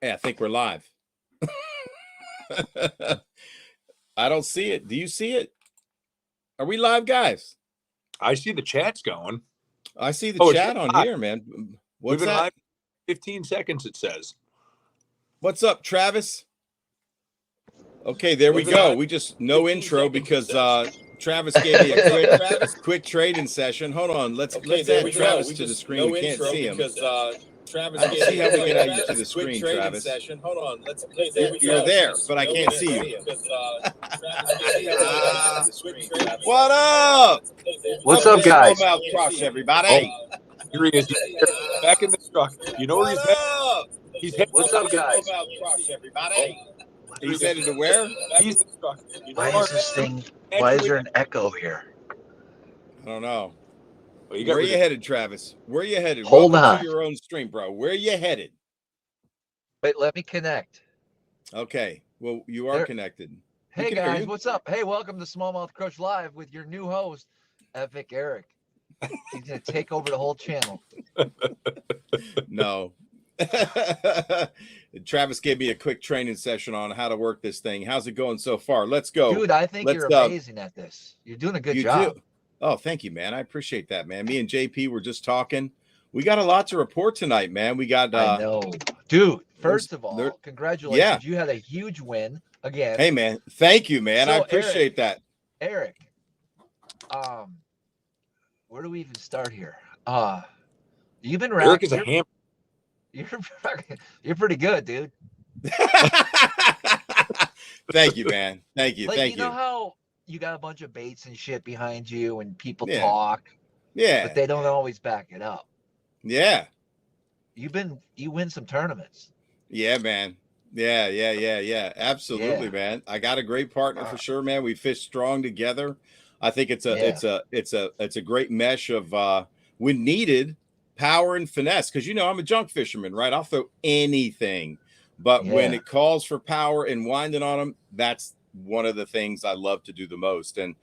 Hey, I think we're live. I don't see it. Do you see it? Are we live, guys? I see the chat's going. I see the chat on here, man. What's We've been that? live 15 seconds, it says. What's up, Travis? Okay, there we go. We just no intro because Travis gave me a quick trading session. Hold on, let's add Travis to the screen. We can't see him. Travis, see how we can add you to the screen, Travis. Hold on, you're there, but I can't see you. What up? What's up, guys? SmallmouthCrush, everybody. Oh, here he is. Back in the truck. You know where he's headed? He's headed. What's up, guys? Everybody. He's headed to where? He's in the truck. You know Why is this thing? Why is there an echo here? I don't know. Well, Where are you headed, Travis? Where are you headed? Hold Welcome on. to your own stream, bro. Where are you headed? Wait, let me connect. Okay. Well, you are connected. Hey, guys, what's up? Hey, welcome to SmallmouthCrush Live with your new host, Epic Eric. He's going to take over the whole channel. No. Travis gave me a quick training session on how to work this thing. How's it going so far? Let's go. Dude, I think you're amazing at this. You're doing a good job. Oh, thank you, man. I appreciate that, man. Me and JP were just talking. We got a lot to report tonight, man. We got I know. Dude, first of all, congratulations. Yeah. You had a huge win again. Hey, man. Thank you, man. So, I appreciate that. Eric, where do we even start here? You've been racking. Eric is a ham. You're pretty good, dude. Thank you, man. Thank you. Like, Thank you. You know how you got a bunch of baits and shit behind you and people talk, but they don't always back it up. Yeah. You win some tournaments. Yeah, man. Yeah. Absolutely, man. I got a great partner for sure, man. We fish strong together. I think it's a great mesh of when needed, power and finesse. Because I'm a junk fisherman, right? I'll throw anything, but when it calls for power and winding on them, that's one of the things I love to do the most. And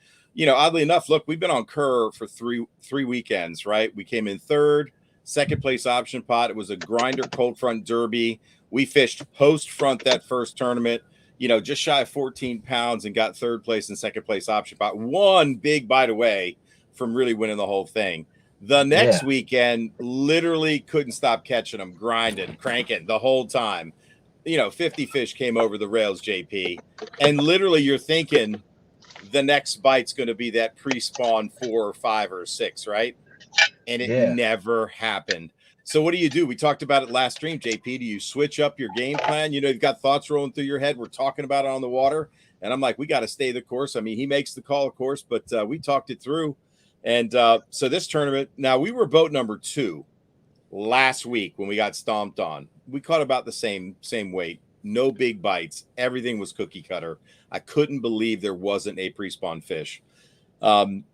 oddly enough, look, we've been on Kerr for three weekends, right? We came in third, second place option pot. It was a grinder cold front derby. We fished post front that first tournament, just shy of 14 pounds and got third place and second place option pot. One big bite away from really winning the whole thing. The next weekend, literally couldn't stop catching them, grinding, cranking the whole time. 50 fish came over the rails, JP. And literally you're thinking the next bite's going to be that pre-spawn 4 or 5 or 6, right? And it never happened. So what do? We talked about it last stream, JP. Do you switch up your game plan? You've got thoughts rolling through your head. We're talking about it on the water. And I'm like, we got to stay the course. I mean, he makes the call, of course, but we talked it through. And so this tournament, now we were boat number 2 last week when we got stomped on. We caught about the same weight, no big bites. Everything was cookie cutter. I couldn't believe there wasn't a pre-spawn fish. Don't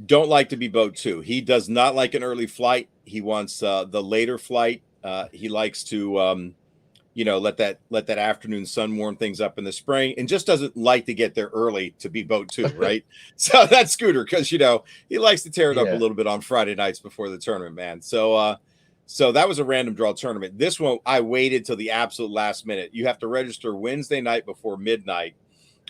like to be boat 2. He does not like an early flight. He wants the later flight. He likes to let that afternoon sun warm things up in the spring, and just doesn't like to get there early to be boat 2, right? So that's Scooter, because he likes to tear it up a little bit on Friday nights before the tournament, man. So that was a random draw tournament. This one I waited till the absolute last minute. You have to register Wednesday night before midnight,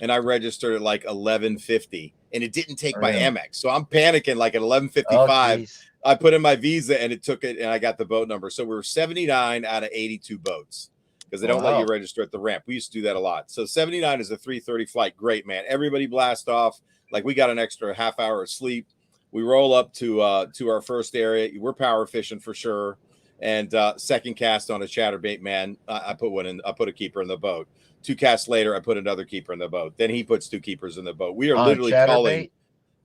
and I registered at like 11:50, and it didn't take my Amex. So I'm panicking like at 11:55. I put in my visa and it took it, and I got the boat number. So we were 79 out of 82 boats, because they don't let you register at the ramp. We used to do that a lot. So 79 is a 3:30 flight. Great, man. Everybody blast off. Like, we got an extra half hour of sleep. We roll up to our first area. We're power fishing for sure. And second cast on a chatterbait, man. I put a keeper in the boat. 2 casts later, I put another keeper in the boat. Then he puts 2 keepers in the boat. We are literally calling.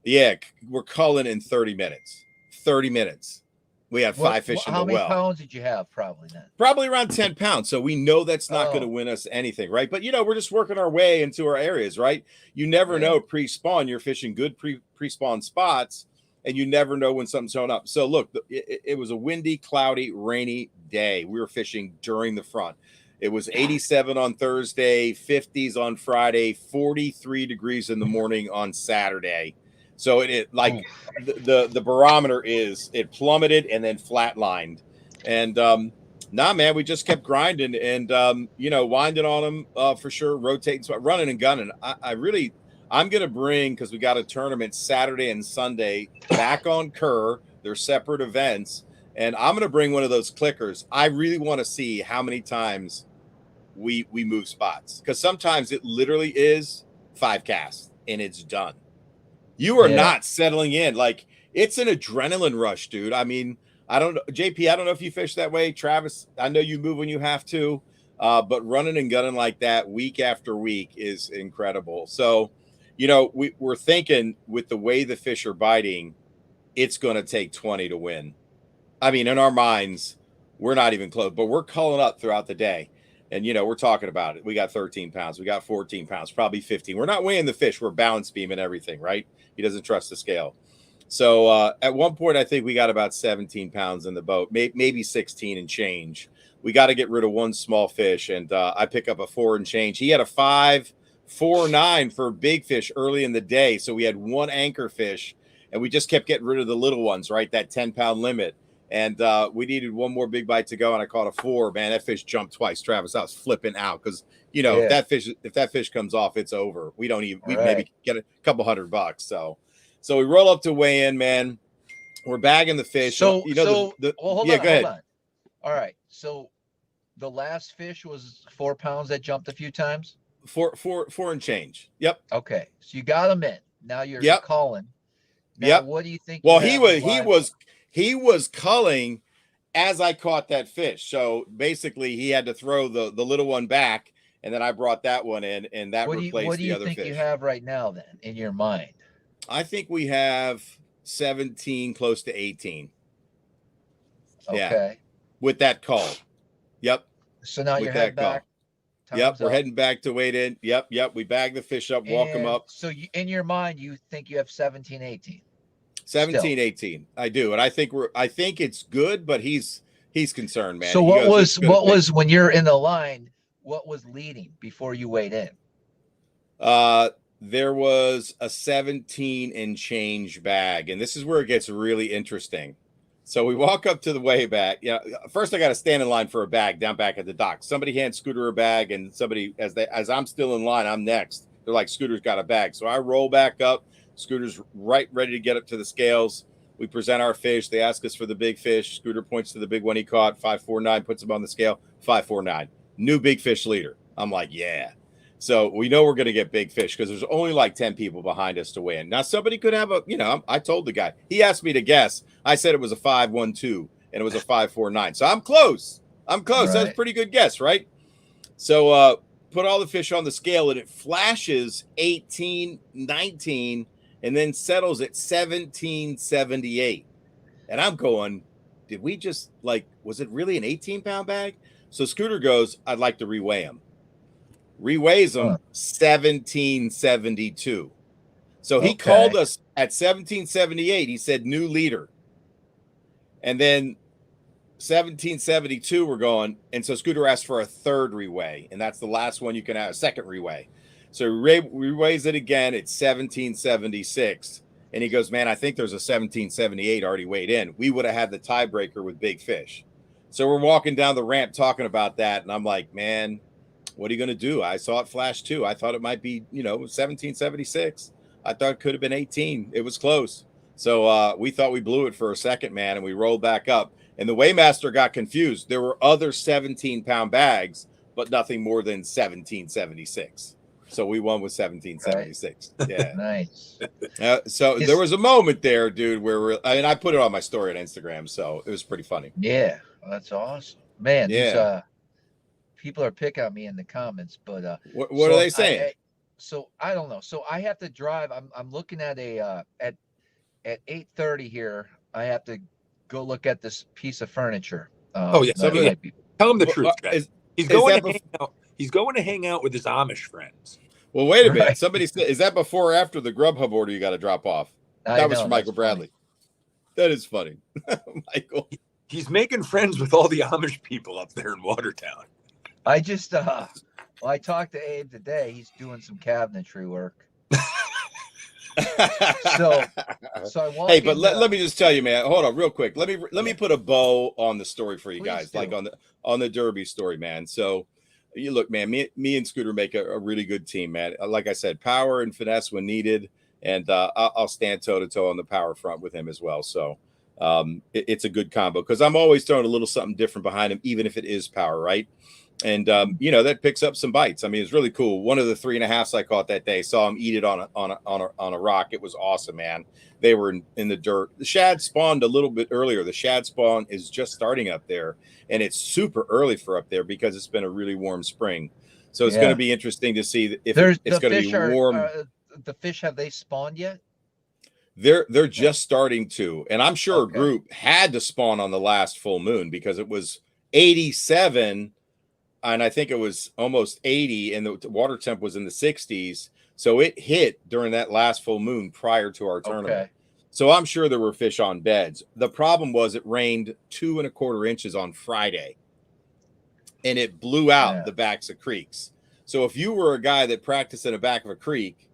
Yeah, we're calling in 30 minutes. 30 minutes. We had 5 fish in the well. How many pounds did you have probably then? Probably around 10 pounds. So we know that's not going to win us anything, right? But, we're just working our way into our areas, right? You never know pre-spawn. You're fishing good pre-spawn spots, and you never know when something's showing up. So, look, it was a windy, cloudy, rainy day. We were fishing during the front. It was 87 on Thursday, 50s on Friday, 43 degrees in the morning on Saturday. So the barometer it plummeted and then flatlined. And Nah, man, we just kept grinding and winding on them for sure, rotating, running and gunning. I'm gonna bring, because we got a tournament Saturday and Sunday back on Kerr. They're separate events, and I'm gonna bring one of those clickers. I really want to see how many times we move spots, because sometimes it literally is 5 casts and it's done. You are not settling in. Like, it's an adrenaline rush, dude. I mean, I don't know, JP, I don't know if you fish that way. Travis, I know you move when you have to, but running and gunning like that week after week is incredible. So, we're thinking, with the way the fish are biting, it's going to take 20 to win. I mean, in our minds, we're not even close, but we're calling up throughout the day. And, we're talking about it. We got 13 pounds. We got 14 pounds, probably 15. We're not weighing the fish. We're balance beaming everything, right? He doesn't trust the scale. So at one point, I think we got about 17 pounds in the boat, maybe 16 and change. We got to get rid of one small fish, and I pick up a 4 and change. He had a 5.49 for big fish early in the day. So we had one anchor fish, and we just kept getting rid of the little ones, right? That 10-pound limit. And we needed one more big bite to go, and I caught a 4. Man, that fish jumped twice, Travis. I was flipping out because, if that fish comes off, it's over. We maybe get a couple $100. So we roll up to weigh in, man. We're bagging the fish. Hold on. All right. So the last fish was 4 pounds that jumped a few times? Four and change. Yep. Okay. So you got him in. Now you're calling. Now, what do you think? Well, he was culling as I caught that fish. So basically he had to throw the little one back, and then I brought that one in, and that replaced the other fish. What do you think you have right now then in your mind? I think we have 17, close to 18. Okay. Yeah, with that call. Yep. So now you're heading back. Yep, we're heading back to wade in. Yep. We bag the fish up, walk them up. So in your mind, you think you have 17, 18. 17, Still. 18. I do. And I think it's good, but he's concerned, man. So what was when you're in the line, what was leading before you weighed in? There was a 17 and change bag, and this is where it gets really interesting. So we walk up to the weigh back. Yeah, first I got to stand in line for a bag down back at the dock. Somebody hands Scooter a bag, and somebody, as I'm still in line, I'm next. They're like, Scooter's got a bag. So I roll back up. Scooter's ready to get up to the scales. We present our fish. They ask us for the big fish. Scooter points to the big one he caught, 5.49, puts him on the scale, 5.49. New big fish leader. I'm like, yeah. So we know we're going to get big fish because there's only like 10 people behind us to win. Now, somebody could have I told the guy. He asked me to guess. I said it was a 5.12, and it was a 5.49. So I'm close. Right. That's a pretty good guess, right? So put all the fish on the scale, and it flashes 18, 19, and then settles at 17.78. And I'm going, did we just, was it really an 18-pound bag? So Scooter goes, I'd like to reweigh him. Reweighs him 17.72. So he called us at 17.78. He said new leader. And then 17.72 we're going. And so Scooter asked for a third reweigh. And that's the last one you can have, a second reweigh. So reweighs it again at 17.76. And he goes, man, I think there's a 17.78 already weighed in. We would have had the tiebreaker with big fish. So we're walking down the ramp talking about that. And I'm like, man, what are you going to do? I saw it flash too. I thought it might be, 17.76. I thought it could have been 18. It was close. So we thought we blew it for a second, man, and we rolled back up. And the weighmaster got confused. There were other 17-pound bags, but nothing more than 17.76. So we won with 17.76. Right. Yeah. Nice. So there was a moment there, dude, where I put it on my story on Instagram, so it was pretty funny. Yeah, well, that's awesome, man. Yeah. People are picking on me in the comments, but what are they saying? I don't know. So I have to drive. I'm looking at at 8:30 here. I have to go look at this piece of furniture. Tell him the truth, guys. He's going to hang out. He's going to hang out with his Amish friends. Well, wait a minute. Somebody said, is that before or after the Grubhub order you got to drop off? That was from Michael Bradley. That is funny. Michael. He's making friends with all the Amish people up there in Watertown. I just, I talked to Abe today. He's doing some cabinetry work. So I walk hey, but let me just tell you, man. Hold on, real quick. Let me put a bow on the story for you guys, like on the Derby story, man. So you look, man. Me and Scooter make a really good team, man. Like I said, power and finesse when needed, and I'll stand toe to toe on the power front with him as well. So it's a good combo because I'm always throwing a little something different behind him, even if it is power, right? And you know, that picks up some bites. I mean, it's really cool. One of the 3.5s I caught that day, saw him eat it on a rock. It was awesome, man. They were in the dirt. The shad spawned a little bit earlier. The shad spawn is just starting up there, and it's super early for up there because it's been a really warm spring. So it's going to be interesting to see if it's going to be warm. The fish, have they spawned yet? They're just starting to, and I'm sure a group had to spawn on the last full moon because it was 87. And I think it was almost 80, and the water temp was in the 60s. So it hit during that last full moon prior to our tournament. So I'm sure there were fish on beds. The problem was it rained 2¼ inches on Friday, and it blew out the backs of creeks. So if you were a guy that practiced in the back of a creek,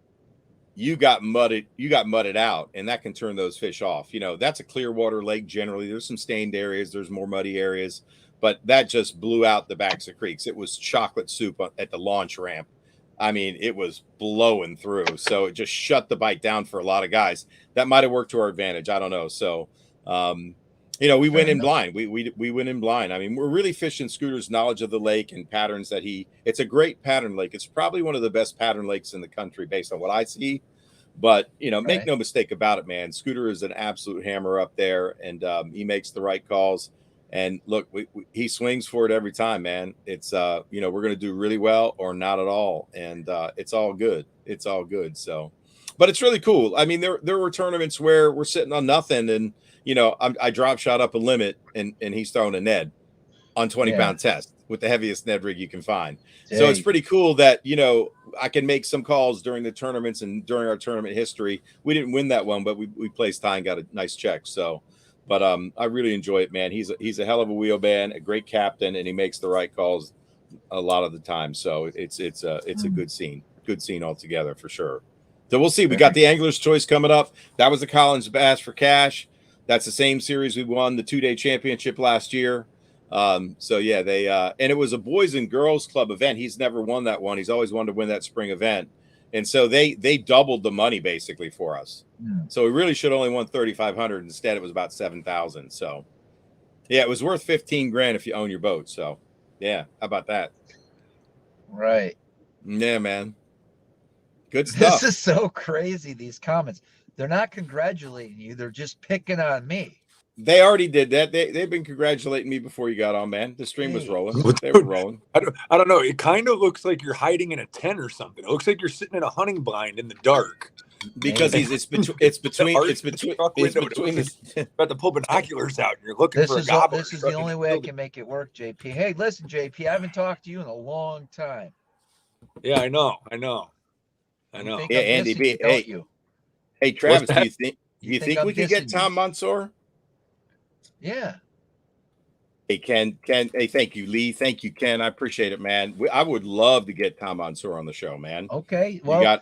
you got mudded out, and that can turn those fish off. You know, that's a clear water lake generally. There's some stained areas, there's more muddy areas. But that just blew out the backs of creeks. It was chocolate soup at the launch ramp. I mean, it was blowing through. So it just shut the bite down for a lot of guys. That might have worked to our advantage. I don't know. So, you know, we went in blind. We went in blind. I mean, we're really fishing Scooter's knowledge of the lake and patterns that it's a great pattern lake. It's probably one of the best pattern lakes in the country based on what I see. But, you know, make no mistake about it, man. Scooter is an absolute hammer up there, and he makes the right calls. And look, he swings for it every time, man. It's, you know, we're going to do really well or not at all. And it's all good. It's all good. So, but it's really cool. I mean, there were tournaments where we're sitting on nothing. And, you know, I drop shot up a limit and he's throwing a Ned on 20-pound test with the heaviest Ned rig you can find. So it's pretty cool that, you know, I can make some calls during the tournaments and during our tournament history. We didn't win that one, but we placed high and got a nice check. So, but I really enjoy it, man. He's a hell of a wheel man, a great captain, and he makes the right calls a lot of the time. So it's a good scene altogether for sure. So we'll see. We got the Angler's Choice coming up. That was the Collins Bass for Cash. That's the same series we won the 2-day championship last year. So yeah, they and it was a boys and girls club event. He's never won that one. He's always wanted to win that spring event. And so they doubled the money basically for us. So we really should only won 3,500. Instead, it was about 7,000. So yeah, it was worth 15 grand if you own your boat. So yeah, how about that? Right. Yeah, man. Good stuff. This is so crazy. These comments, they're not congratulating you. They're just picking on me. They already did that. They've been congratulating me before you got on, man. The stream was rolling. They were rolling. I don't know. It kind of looks like you're hiding in a tent or something. It looks like you're sitting in a hunting blind in the dark. Because it's between about to pull binoculars out and you're looking for a gobbler. This is the only way I can make it work, JP. Hey, listen, JP, I haven't talked to you in a long time. Yeah, I know. Yeah, Andy B. Hey, Travis, do you think we could get Tom Mansour? Yeah. Hey, Ken. Hey, thank you, Lee. Thank you, Ken. I appreciate it, man. I would love to get Tom Mansour on the show, man. Okay. Well,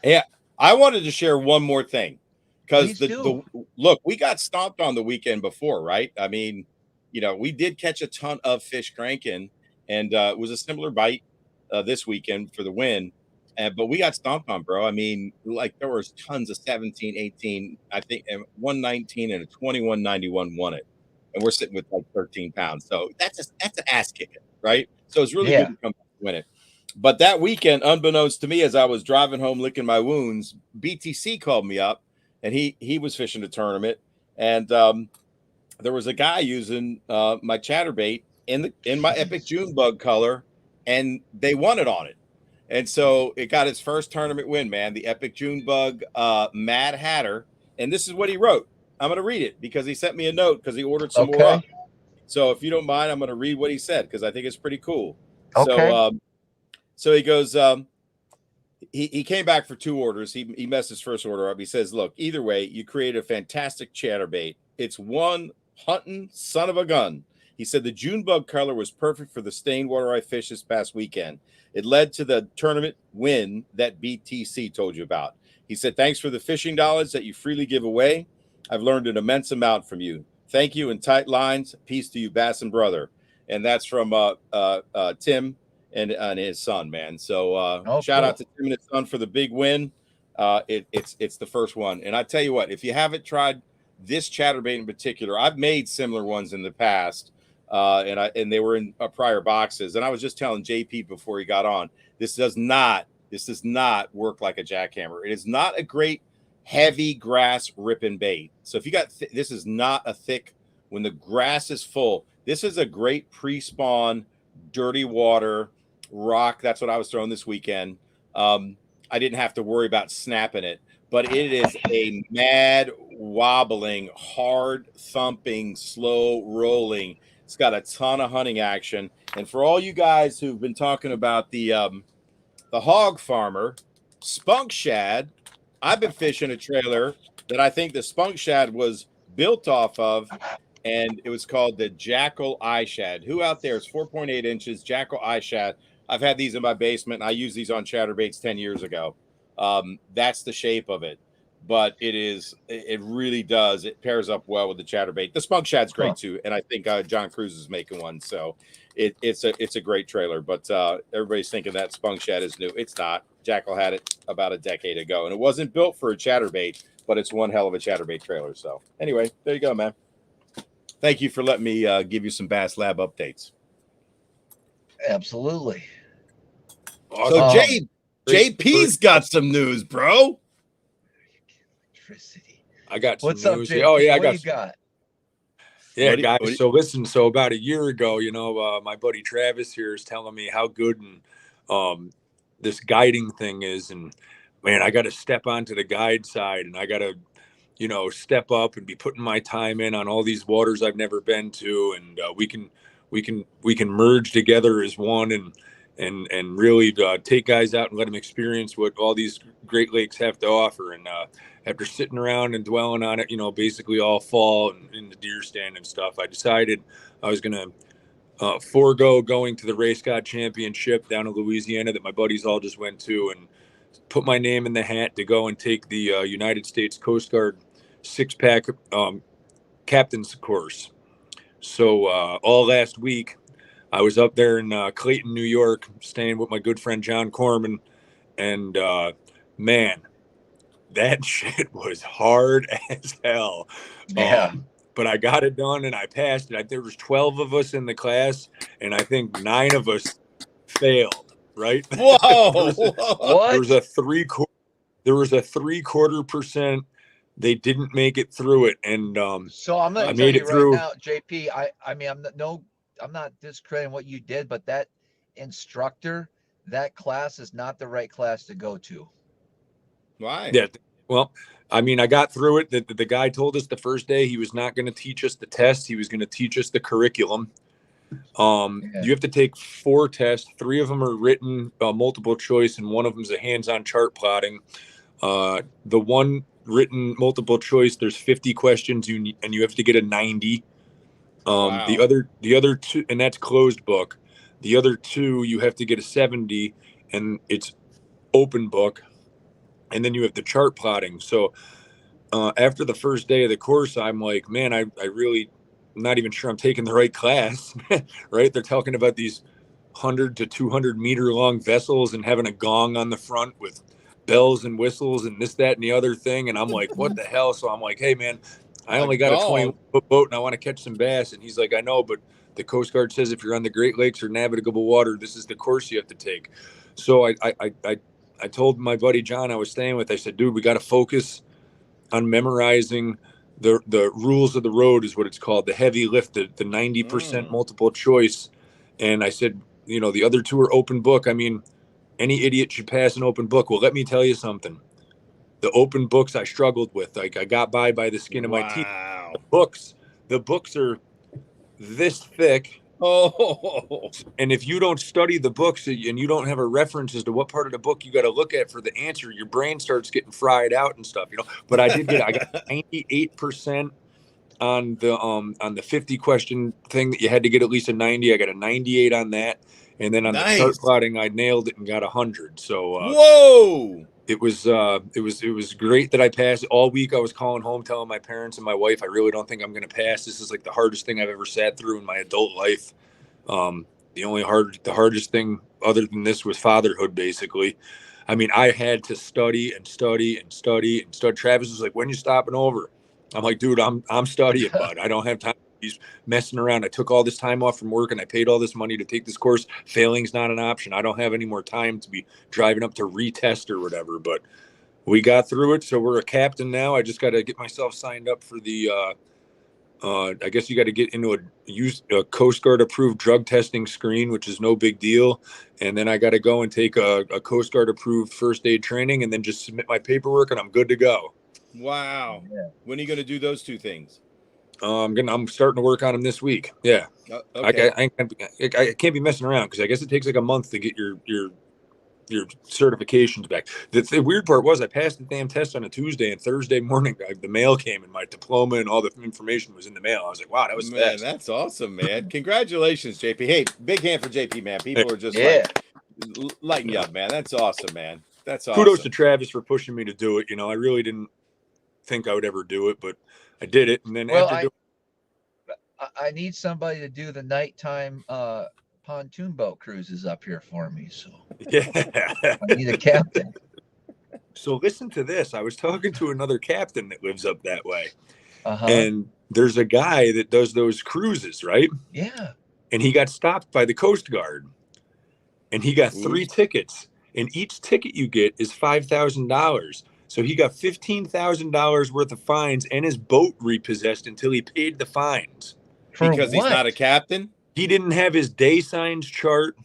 I wanted to share one more thing because look, we got stomped on the weekend before, right? I mean, you know, we did catch a ton of fish cranking, and it was a similar bite this weekend for the win. But we got stomped on, bro. I mean, like there was tons of 17, 18, I think, and 119 and a 21.91 won it. And we're sitting with like 13 pounds. So that's an ass kicking, right? So it's really good to come back and win it. But that weekend, unbeknownst to me, as I was driving home licking my wounds, BTC called me up, and he was fishing a tournament. And there was a guy using my chatterbait in my Epic June bug color, and they won it on it. And so it got its first tournament win, man. The Epic June bug Mad Hatter. And this is what he wrote. I'm going to read it because he sent me a note because he ordered some more up. So if you don't mind, I'm going to read what he said because I think it's pretty cool. Okay. So he goes, he came back for 2 orders. He messed his first order up. He says, look, either way, you created a fantastic chatterbait. It's one hunting son of a gun. He said the June bug color was perfect for the stained water I fished this past weekend. It led to the tournament win that BTC told you about. He said, thanks for the fishing dollars that you freely give away. I've learned an immense amount from you. Thank you in tight lines. Peace to you, Bass and brother. And that's from Tim and his son, man. So shout out to Tim and his son for the big win. It's the first one. And I tell you what, if you haven't tried this chatterbait in particular, I've made similar ones in the past, and they were in prior boxes. And I was just telling JP before he got on, this does not work like a jackhammer. It is not a great heavy grass ripping bait. So if you got this is not a thick, when the grass is full, this is a great pre-spawn dirty water rock. That's what I was throwing this weekend. I didn't have to worry about snapping it, but it is a mad wobbling, hard thumping, slow rolling. It's got a ton of hunting action. And for all you guys who've been talking about the hog farmer spunk shad, I've been fishing a trailer that I think the spunk shad was built off of, and it was called the Jackal Eye Shad. Who out there is 4.8 inches Jackal Eye Shad? I've had these in my basement, and I used these on chatterbaits 10 years ago. That's the shape of it, but it really does. It pairs up well with the chatterbait. The spunk shad's great too, and I think John Cruz is making one, so it's a great trailer. But everybody's thinking that spunk shad is new. It's not. Jackal had it about a decade ago, and it wasn't built for a chatterbait, but it's one hell of a chatterbait trailer. So anyway, there you go, man. Thank you for letting me give you some Bass Lab updates. Absolutely. So JP's got some news, bro. Electricity. I got some What's news. up, JP? Oh yeah, what you got? Yeah, guys. So listen. So about a year ago, my buddy Travis here is telling me how good and this guiding thing is, and man, I got to step onto the guide side, and I got to, step up and be putting my time in on all these waters I've never been to, and we can merge together as one and really take guys out and let them experience what all these Great Lakes have to offer. And after sitting around and dwelling on it, basically all fall and in the deer stand and stuff, I decided I was going to forego going to the Race God Championship down in Louisiana that my buddies all just went to, and put my name in the hat to go and take the United States Coast Guard 6-pack captain's course. So all last week, I was up there in Clayton, New York, staying with my good friend John Corman, and man, that shit was hard as hell. Yeah. But I got it done and I passed it. There was 12 of us in the class, and I think 9 of us failed. Right? Whoa! There was a 3/4% they didn't make it through it, and so I'm gonna tell you right now, JP. I mean, I'm not discrediting what you did, but that instructor, that class is not the right class to go to. Why? Yeah. Well, I mean, I got through it. The guy told us the first day he was not going to teach us the test. He was going to teach us the curriculum. You have to take 4 tests. 3 of them are written, multiple choice, and 1 of them is a hands-on chart plotting. The one written multiple choice, there's 50 questions and you have to get a 90. Wow. The other 2, and that's closed book. The other 2, you have to get a 70, and it's open book. And then you have the chart plotting. So after the first day of the course, I'm like, man, I really not even sure I'm taking the right class, right? They're talking about these 100 to 200 meter long vessels and having a gong on the front with bells and whistles and this, that, and the other thing. And I'm like, what the hell? So I'm like, hey man, I only got a 20-foot boat and I want to catch some bass. And he's like, I know, but the Coast Guard says if you're on the Great Lakes or navigable water, this is the course you have to take. So I told my buddy John I was staying with, I said, dude, we got to focus on memorizing the rules of the road, is what it's called, the heavy lift, the 90% multiple choice. And I said, the other 2 are open book. I mean, any idiot should pass an open book. Well, let me tell you something. The open books I struggled with. Like, I got by the skin of my teeth. The books are this thick. Oh, and if you don't study the books and you don't have a reference as to what part of the book you got to look at for the answer, your brain starts getting fried out and stuff, But I got 98% on the 50 question thing that you had to get at least a 90. I got a 98 on that, and then on the chart plotting, I nailed it and got 100. So whoa, it was great that I passed. All week I was calling home, telling my parents and my wife, I really don't think I'm going to pass. This is like the hardest thing I've ever sat through in my adult life. The hardest thing other than this was fatherhood, basically. I mean, I had to study and study and study and study. Travis was like, when you stopping over? I'm like, dude, I'm studying, bud. I don't have time. He's messing around. I took all this time off from work and I paid all this money to take this course. Failing's not an option. I don't have any more time to be driving up to retest or whatever, but we got through it. So we're a captain now. I just got to get myself signed up for the, I guess you got to get into a Coast Guard approved drug testing screen, which is no big deal. And then I got to go and take a Coast Guard approved first aid training and then just submit my paperwork and I'm good to go. Wow. Yeah. When are you going to do those two things? I'm starting to work on them this week. Yeah. Okay. I can't be messing around because I guess it takes like a month to get your certifications back. The weird part was I passed the damn test on a Tuesday, and Thursday morning the mail came and my diploma and all the information was in the mail. I was like, wow, that was fast. That's awesome, man. Congratulations, JP. Hey, big hand for JP, man. People are just like lighting you up, man. That's awesome, man. That's awesome. Kudos to Travis for pushing me to do it. You know, I really didn't think I would ever do it, but I did it. And then I need somebody to do the nighttime pontoon boat cruises up here for me. So yeah, I need a captain. So listen to this. I was talking to another captain that lives up that way. And there's a guy that does those cruises, right? Yeah. And he got stopped by the Coast Guard. And he got 3 tickets. And each ticket you get is $5,000. So he got $15,000 worth of fines and his boat repossessed until he paid the fines. Because he's not a captain? He didn't have his day signs chart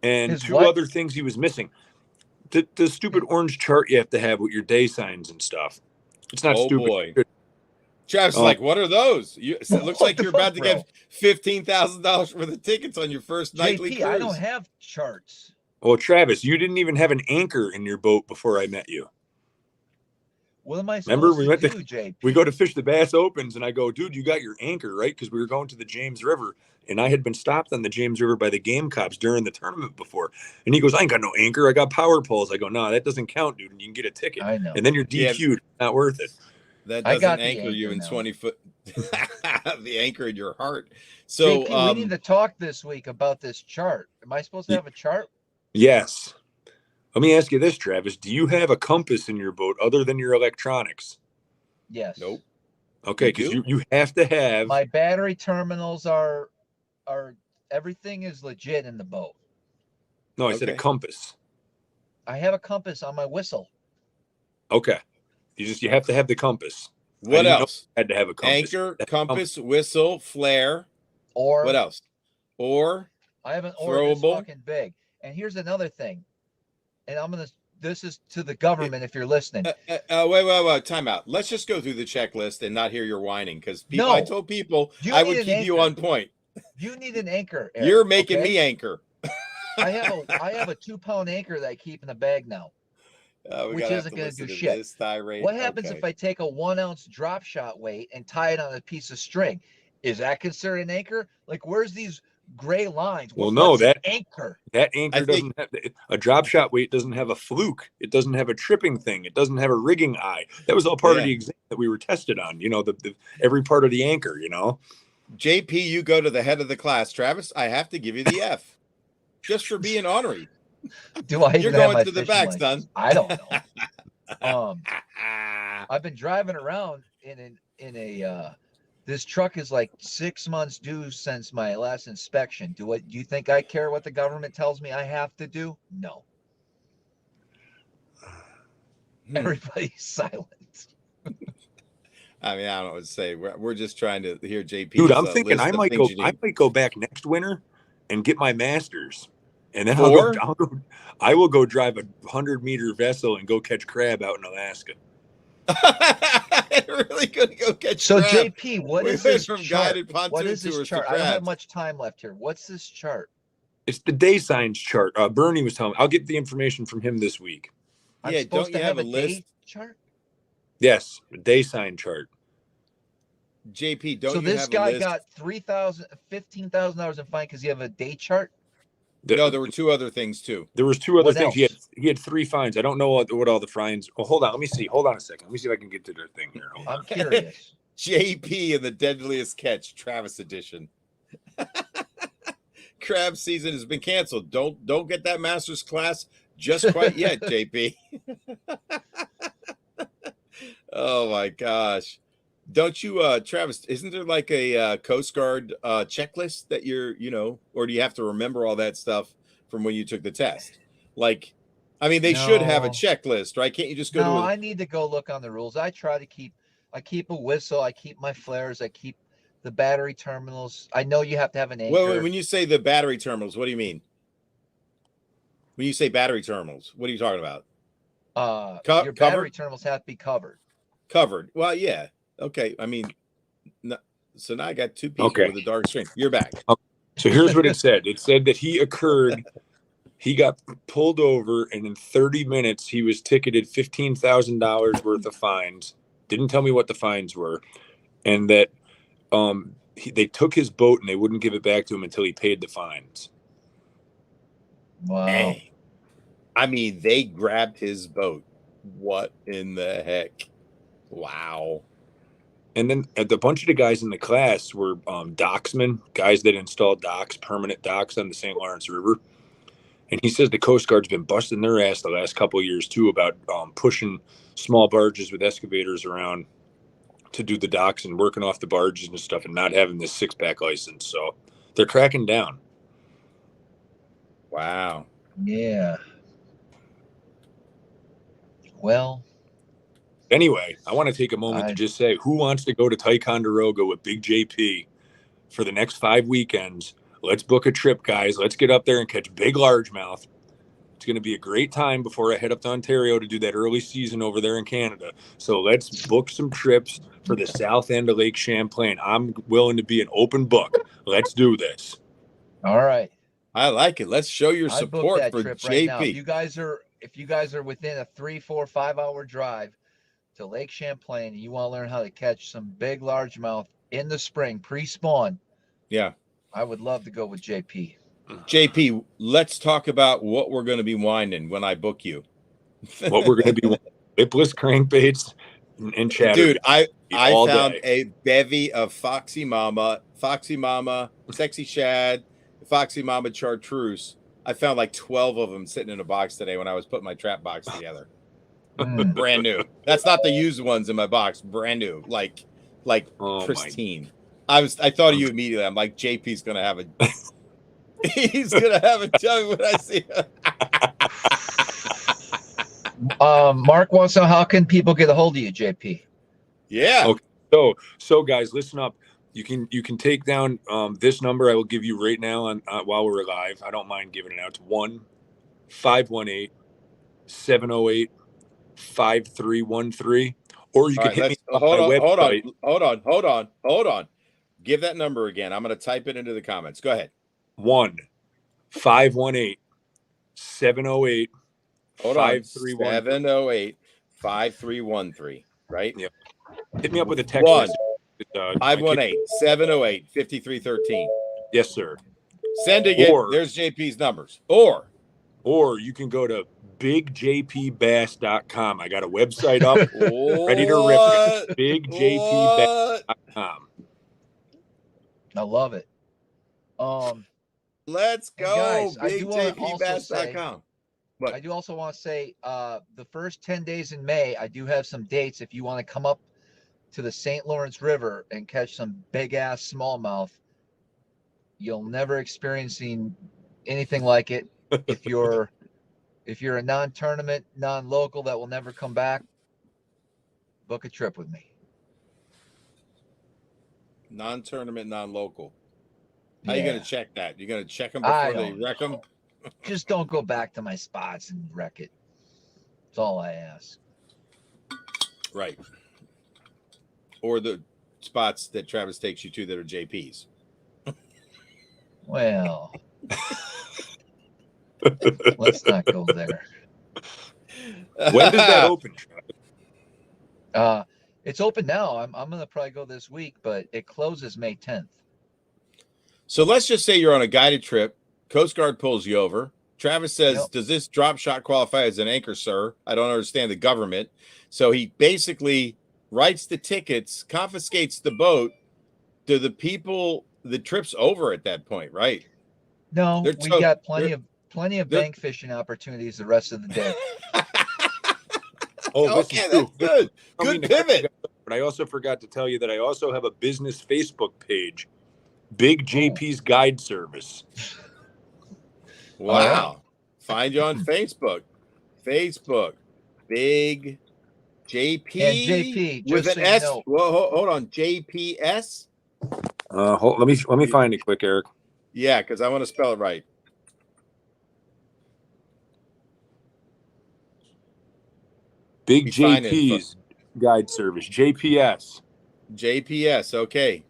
and two other things he was missing. The stupid orange chart you have to have with your day signs and stuff. It's not stupid. Boy. Travis is like, what are those? It looks like you're about to get $15,000 worth of tickets on your first nightly cruise. I don't have charts. Well, Travis, you didn't even have an anchor in your boat before I met you. What am I supposed to do, JP? We go to fish the Bass Opens, and I go, dude, you got your anchor, right? Because we were going to the James River, and I had been stopped on the James River by the game cops during the tournament before. And he goes, I ain't got no anchor. I got power poles. I go, no, that doesn't count, dude. And you can get a ticket. I know. And then you're DQ'd. Not worth it. That doesn't anchor you in 20 foot. The anchor in your heart. So JP, we need to talk this week about this chart. Am I supposed to have a chart? Yes. Let me ask you this, Travis. Do you have a compass in your boat other than your electronics? Yes. Nope. Okay, because you have to have. My battery terminals are everything is legit in the boat. No, I said a compass. I have a compass on my whistle. Okay. You have to have the compass. What else? Had to have a compass. Anchor, compass, whistle, flare. Or what else? Or I have an oar that's fucking big. And here's another thing. And this is to the government if you're listening. Wait, time out. Let's just go through the checklist and not hear your whining because I told people I would keep you on point. You need an anchor, Eric, you're making me anchor. I have a 2-pound anchor that I keep in the bag now, which isn't going to do shit. What happens if I take a 1-ounce drop shot weight and tie it on a piece of string? Is that considered an anchor? Like, where's these gray lines? Well, no, that anchor doesn't have a drop shot weight. Doesn't have a fluke. It doesn't have a tripping thing. It doesn't have a rigging eye. That was all part of the exam that we were tested on. You know, the every part of the anchor. You know, JP, you go to the head of the class. Travis, I have to give you the F, just for being ornery. Do I? You're going to the back, son. I don't know. I've been driving around in a. This truck is like 6 months due since my last inspection. Do you think I care what the government tells me I have to do? No. Everybody's silent. I mean, I don't know what to say. We're just trying to hear JP. Dude, I'm thinking I might go back next winter and get my master's, and then I will go drive a 100-meter vessel and go catch crab out in Alaska. Really gonna go catch so crab. JP, what is this chart? What is this chart? I don't have much time left here. What's this chart? It's the day signs chart. Bernie was telling me. I'll get the information from him this week. Yeah, don't you have a list chart? Yes, a day sign chart. JP, don't so you this have guy a list? got $15,000 in fine because he have a day chart? No, there were 2 other things too. There was 2 other things. had 3 fines. I don't know what all the fines. Well, hold on. Let me see. Hold on a second. Let me see if I can get to their thing here. I'm curious. JP and the Deadliest Catch, Travis edition. Crab season has been canceled. Don't get that master's class just quite yet, JP. Oh my gosh. Don't you, Travis, isn't there like a Coast Guard checklist that you're, or do you have to remember all that stuff from when you took the test? Like, I mean, they should have a checklist, right? Can't you just go to I need to go look on the rules. I keep a whistle. I keep my flares. I keep the battery terminals. I know you have to have an anchor. Well, when you say the battery terminals, what do you mean? When you say battery terminals, what are you talking about? Your battery terminals have to be covered. Covered. Well, yeah. Okay. I mean, so now I got 2 people with a dark string. You're back. So here's what it said. It said that he got pulled over, and in 30 minutes, he was ticketed $15,000 worth of fines. Didn't tell me what the fines were. And that they took his boat and they wouldn't give it back to him until he paid the fines. Wow. Dang. I mean, they grabbed his boat. What in the heck? Wow. And then a bunch of the guys in the class were docksmen, guys that installed docks, permanent docks on the St. Lawrence River. And he says the Coast Guard's been busting their ass the last couple of years, too, about pushing small barges with excavators around to do the docks and working off the barges and stuff and not having this 6-pack license. So they're cracking down. Wow. Yeah. Well. Anyway, I want to take a moment to just say, who wants to go to Ticonderoga with Big JP for the next 5 weekends? Let's book a trip, guys. Let's get up there and catch big largemouth. It's going to be a great time before I head up to Ontario to do that early season over there in Canada. So let's book some trips for the south end of Lake Champlain. I'm willing to be an open book. Let's do this. All right. I like it. Let's show your support for trip JP. Right now. If you guys are within a 3, 4, 5 hour drive to Lake Champlain and you want to learn how to catch some big largemouth in the spring, pre-spawn. Yeah. I would love to go with JP. JP, let's talk about what we're going to be winding when I book you. What we're going to be lipless crankbaits and chatter. Dude, I found a bevy of Foxy Mama, Sexy Shad, Foxy Mama Chartreuse. I found like 12 of them sitting in a box today when I was putting my trap box together. Brand new. That's not the used ones in my box. Brand new. Like pristine. I thought of you immediately. I'm like, JP's gonna have a he's gonna have a tongue when I see him. Mark wants to know, how can people get a hold of you, JP? Yeah. Okay. So guys, listen up. You can take down this number I will give you right now on while we're live. I don't mind giving it out to 1-518-708-5313, or you can hit me up on my website. Hold on. Give that number again. I'm going to type it into the comments. Go ahead. 1-518-708-5313. 708-5313. Right? Yep. Hit me up with a text message. 518-708-5313. Yes, sir. Sending it. There's JP's numbers. Or you can go to bigjpbass.com. I got a website up ready to rip. bigjpbass.com. I love it. Let's go. Guys, bigjpbass.com. I do also want to say the first 10 days in May, I do have some dates if you want to come up to the St. Lawrence River and catch some big ass smallmouth. You'll never experience anything like it. If you're a non-tournament, non-local that will never come back, book a trip with me. Non-tournament, non-local. How are you going to check that? You're going to check them before they wreck them? Just don't go back to my spots and wreck it. That's all I ask. Right. Or the spots that Travis takes you to that are JP's. Well, let's not go there. When does that open, Travis? It's open now. I'm going to probably go this week, but it closes May 10th. So let's just say you're on a guided trip. Coast Guard pulls you over. Travis says, does this drop shot qualify as an anchor, sir? I don't understand the government. So he basically writes the tickets, confiscates the boat to the people. The trip's over at that point, right? No, we got plenty of bank fishing opportunities the rest of the day. Okay, that's good. Good pivot. But I also forgot to tell you that I also have a business Facebook page, Big JP's Guide Service. Wow. Right. Find you on Facebook. Big JP. And JP with an S. Well, hold on. JPS. Let me find it quick, Eric. Yeah, because I want to spell it right. Big JP's Guide Service. JPS. JPS. Okay.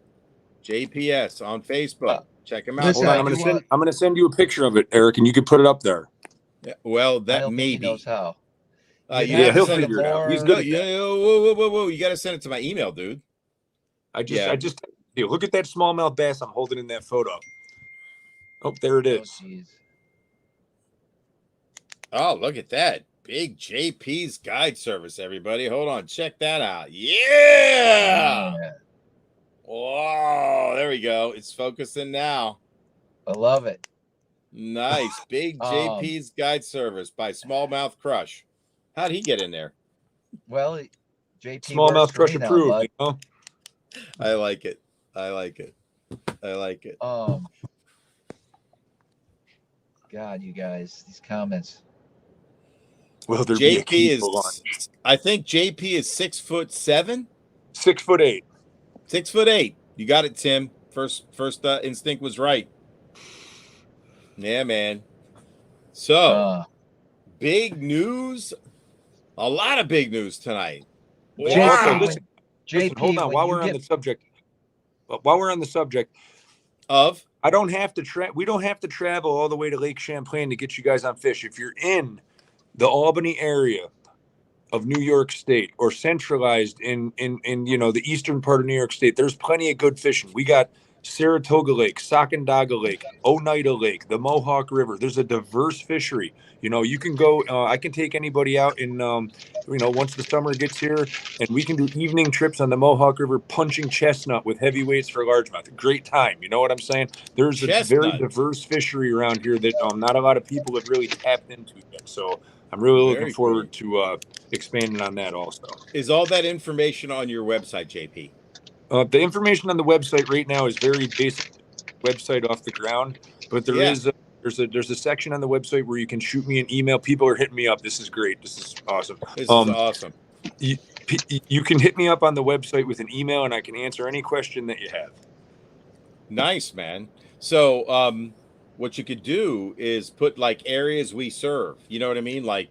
JPS on Facebook. Check him out. Listen, hold on, I'm gonna send you a picture of it, Eric, and you can put it up there. Yeah, well, that maybe. He knows how. Yeah, he'll figure it out. He's good. Whoa! You got to send it to my email, dude. I just look at that smallmouth bass I'm holding in that photo. Oh, there it is. Oh, look at that. Big JP's Guide Service, everybody. Hold on. Check that out. Yeah. Whoa, there we go. It's focusing now. I love it. Nice. Big JP's Guide Service by SmallmouthCrush. How'd he get in there? Well, JP SmallmouthCrush approved. You know? I like it. God, you guys, these comments. Well, JP is. I think JP is 6'7". 6'8". 6'8". You got it, Tim. First instinct was right. Yeah, man. So big news. A lot of big news tonight. Wow. Listen, hold on. While we're on the subject of, we don't have to travel all the way to Lake Champlain to get you guys on fish. If you're in the Albany area of New York State or centralized in the eastern part of New York State, there's plenty of good fishing. We got Saratoga Lake, Sacandaga Lake, Oneida Lake, the Mohawk River. There's a diverse fishery. You can go, I can take anybody out in, once the summer gets here, and we can do evening trips on the Mohawk River punching chestnut with heavyweights for largemouth. Great time. You know what I'm saying? There's a very diverse fishery around here that not a lot of people have really tapped into yet. So I'm really looking forward to expanding on that also. Is all that information on your website, JP? The information on the website right now is very basic website off the ground, but there's a section on the website where you can shoot me an email. People are hitting me up. This is great. This is awesome. This is awesome. You can hit me up on the website with an email, and I can answer any question that you have. Nice, man. So what you could do is put like areas we serve. You know what I mean? Like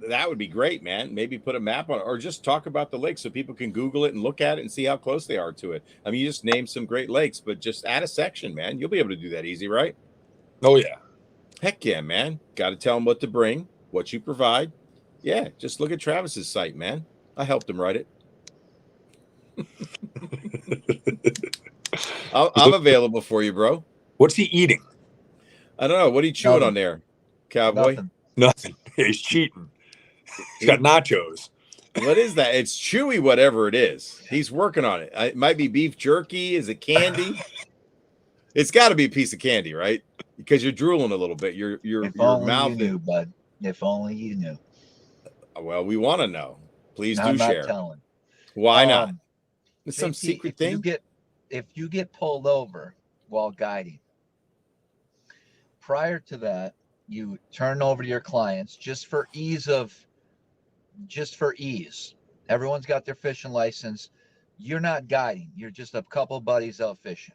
that would be great, man. Maybe put a map on it, or just talk about the lake so people can Google it and look at it and see how close they are to it. I mean, you just name some great lakes, but just add a section, man. You'll be able to do that easy, right? Oh, yeah. Heck yeah, man. Got to tell them what to bring, what you provide. Yeah, just look at Travis's site, man. I helped him write it. I'm available for you, bro. What's he eating? I don't know. What are you chewing on there, cowboy? Nothing. He's cheating. He's got nachos. What is that? It's chewy, whatever it is. He's working on it. It might be beef jerky. Is it candy? It's got to be a piece of candy, right? Because you're drooling a little bit. Your mouth. You knew, bud. If only you knew. Well, we want to know. Please I'm do not share. Telling. Why not? It's some secret thing. If you get pulled over while guiding, prior to that, you turn over to your clients just for ease. Everyone's got their fishing license. You're not guiding. You're just a couple buddies out fishing.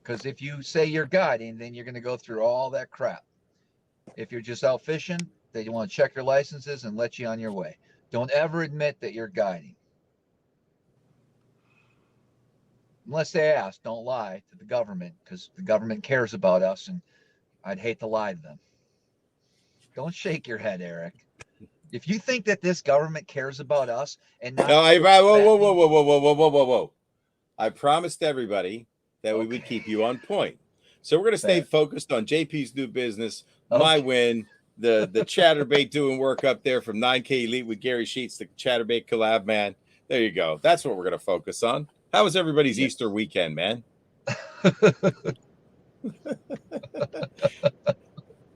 Because if you say you're guiding, then you're going to go through all that crap. If you're just out fishing, they want to check your licenses and let you on your way. Don't ever admit that you're guiding. Unless they ask, don't lie to the government, because the government cares about us, and I'd hate to lie to them. Don't shake your head, Eric. If you think that this government cares about us and not whoa. I promised everybody that we would keep you on point. So we're going to stay focused on JP's new business, my win, the Chatterbait doing work up there from 9K Elite with Gary Sheets, the Chatterbait collab, man. There you go. That's what we're going to focus on. How was everybody's Easter weekend, man?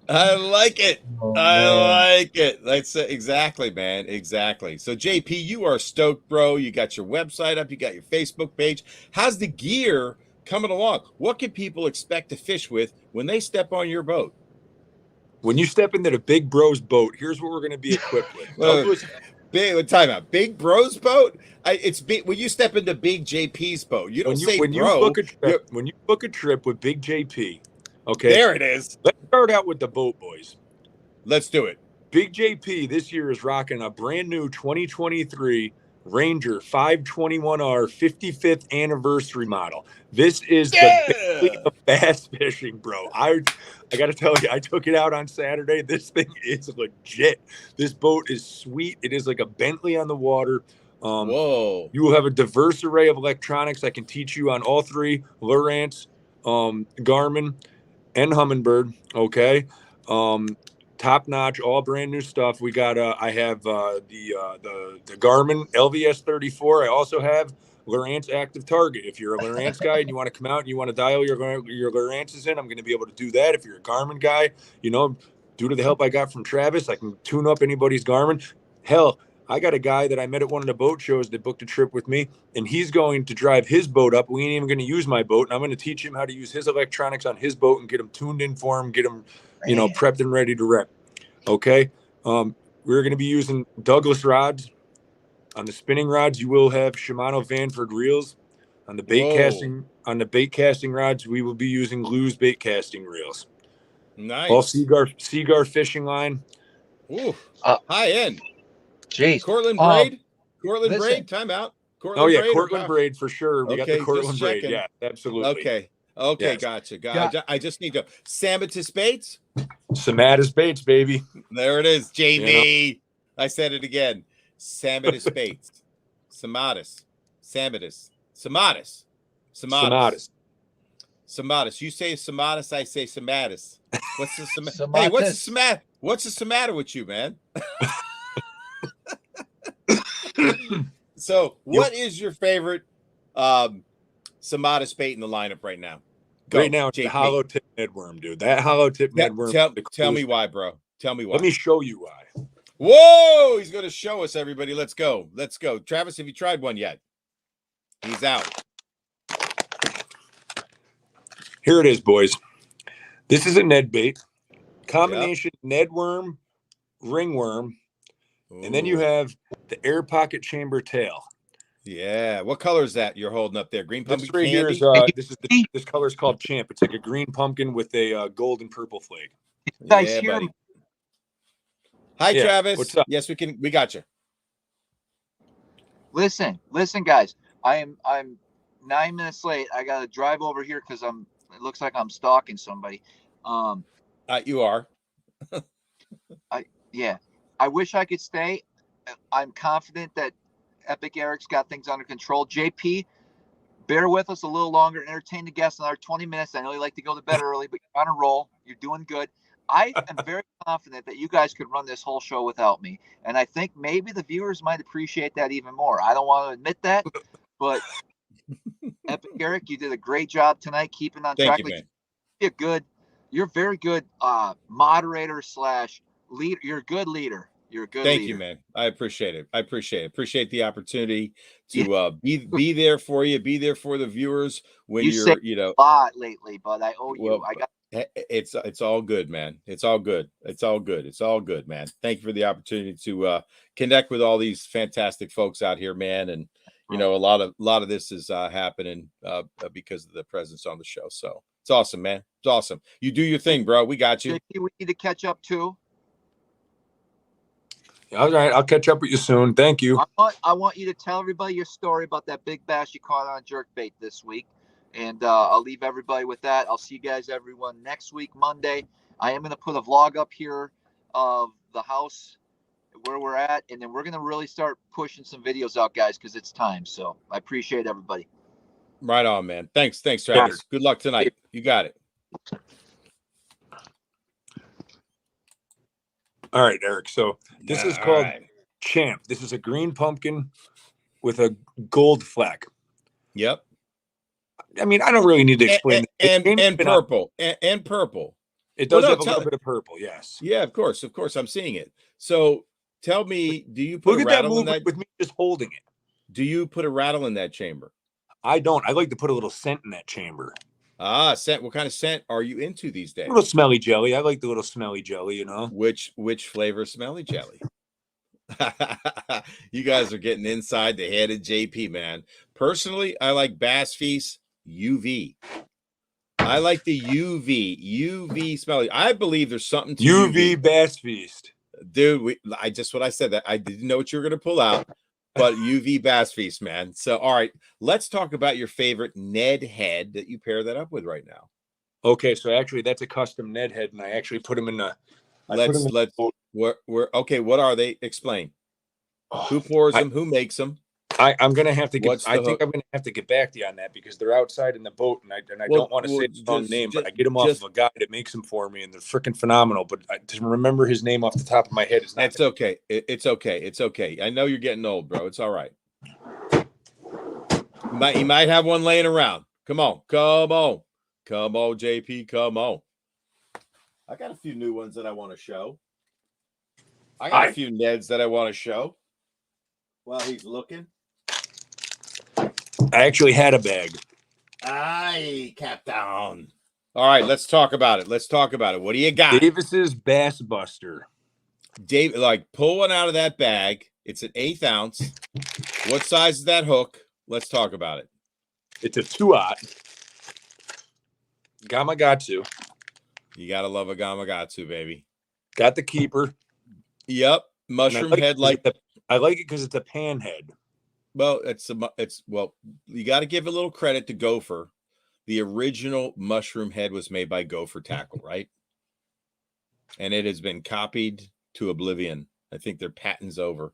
I like it. I like it. That's exactly, man. Exactly. So, JP, you are stoked, bro. You got your website up. You got your Facebook page. How's the gear coming along? What can people expect to fish with when they step on your boat? When you step into the Big Bros boat, here's what we're going to be equipped with. Time out. Big Bros boat? It's big. When you step into Big JP's boat, you don't say when bro. When you book a trip with Big JP, okay. There it is. Let's start out with the boat, boys. Let's do it. Big JP this year is rocking a brand new 2023 Ranger 521R 55th anniversary model. This is the bass fishing, bro. I got to tell you, I took it out on Saturday. This thing is legit. This boat is sweet. It is like a Bentley on the water. Whoa. You will have a diverse array of electronics. I can teach you on all three, Lowrance, Garmin, and Humminbird. Okay. Top notch, all brand new stuff. We got I have the Garmin LVS 34. I also have Lowrance Active Target. If you're a Lowrance guy and you want to come out and you want to dial your Lowrances in, I'm going to be able to do that. If you're a Garmin guy, you know, due to the help I got from Travis, I can tune up anybody's Garmin. Hell, I got a guy that I met at one of the boat shows that booked a trip with me, and he's going to drive his boat up. We ain't even going to use my boat, and I'm going to teach him how to use his electronics on his boat and get him tuned in for him, get him, you know, prepped and ready to rep. Okay. We're going to be using Douglas rods. On the spinning rods, you will have Shimano Vanford reels. On the bait casting rods, we will be using Lew's bait casting reels. Nice. All Seagar fishing line. Ooh, high end. Jeez. Cortland braid. Cortland braid. Time out. Cortland braid. Cortland braid for sure. We got the Cortland braid. Yeah, absolutely. Okay. Gotcha. I just need to Samatus baits. Samatus baits, baby. There it is, JV. You know? I said it again. Samatus baits. Samatus. You say Samatus, I say Samatus. What's the Samatus? Hey, what's the Samatus? What's the matter with you, man? So, what is your favorite Samatus bait in the lineup right now? Right now, it's the hollow tip Nedworm, dude. That hollow tip Nedworm. Tell me why, bro. Tell me why. Let me show you why. Whoa! He's going to show us, everybody. Let's go. Travis, have you tried one yet? He's out. Here it is, boys. This is a Ned bait. Combination Nedworm, ringworm, and then you have the air pocket chamber tail. Yeah. What color is that you're holding up there? Green pumpkin. This right here is this color is called Champ. It's like a green pumpkin with a gold and purple flake. Yeah, buddy. Hi, Travis. What's up? Yes, we got you. Listen, guys. I'm 9 minutes late. I gotta drive over here because it looks like I'm stalking somebody. You are. I wish I could stay. I'm confident that Epic Eric's got things under control. JP, bear with us a little longer. Entertain the guests another 20 minutes. I know you like to go to bed early, but you're on a roll. You're doing good. I am very confident that you guys could run this whole show without me. And I think maybe the viewers might appreciate that even more. I don't want to admit that, but Epic Eric, you did a great job tonight keeping on track. Thank you, man. You're very good moderator / leader. You're a good leader. Thank you, man. I appreciate it. Appreciate the opportunity to be there for you, be there for the viewers when you're, a lot lately, but I owe you. It's all good, man. It's all good, man. Thank you for the opportunity to connect with all these fantastic folks out here, man. And a lot of this is happening because of the presence on the show. So it's awesome, man. It's awesome. You do your thing, bro. We got you. We need to catch up too. All right, I'll catch up with you soon. Thank you. I want you to tell everybody your story about that big bass you caught on jerkbait this week, and I'll leave everybody with that. I'll see you guys, everyone, next week, Monday. I am going to put a vlog up here of the house where we're at, and then we're going to really start pushing some videos out, guys, because it's time. So I appreciate everybody. Right on, man. Thanks, Travis. Good luck tonight. You got it. All right, Eric. So this is called Champ. This is a green pumpkin with a gold fleck. Yep. I mean, I don't really need to explain. And purple. And purple. It does have a little bit of purple, yes. Yeah, of course. Of course. I'm seeing it. So tell me, do you put a rattle in that? With me just holding it. Do you put a rattle in that chamber? I don't. I like to put a little scent in that chamber. Ah, scent. What kind of scent are you into these days? A little smelly jelly. I like the little smelly jelly, you know. Which flavor smelly jelly? You guys are getting inside the head of JP, man. Personally, I like Bass Feast UV. I like the UV smelly. I believe there's something to UV Bass Feast. Dude, what I said, that I didn't know what you were going to pull out, but UV Bass Feast, man. So, all right, let's talk about your favorite Ned head that you pair that up with right now. Okay, so actually that's a custom Ned head, and I actually put them in the. Okay, what are they? Explain. Who pours them? Who makes them? I'm gonna have to get. I think I'm gonna have to get back to you on that because they're outside in the boat, and I don't want to say the wrong name, but I get them off of a guy that makes them for me, and they're freaking phenomenal. But to remember his name off the top of my head is not. It's okay. It's okay. It's okay. I know you're getting old, bro. It's all right. You might have one laying around. Come on, JP. Come on. I got a few new ones that I want to show. I got a few Neds that I want to show while he's looking. I actually had a bag. Aye, Captain. All right, let's talk about it. What do you got? Davis's Bass Buster. Dave, pull one out of that bag. It's an 1/8 ounce. What size is that hook? Let's talk about it. It's a 2/0. Gamakatsu. You gotta love a Gamakatsu, baby. Got the keeper. Yep, mushroom head. I like it because it's a pan head. Well, you got to give a little credit to Gopher. The original mushroom head was made by Gopher Tackle, right? And it has been copied to oblivion. I think their patent's over,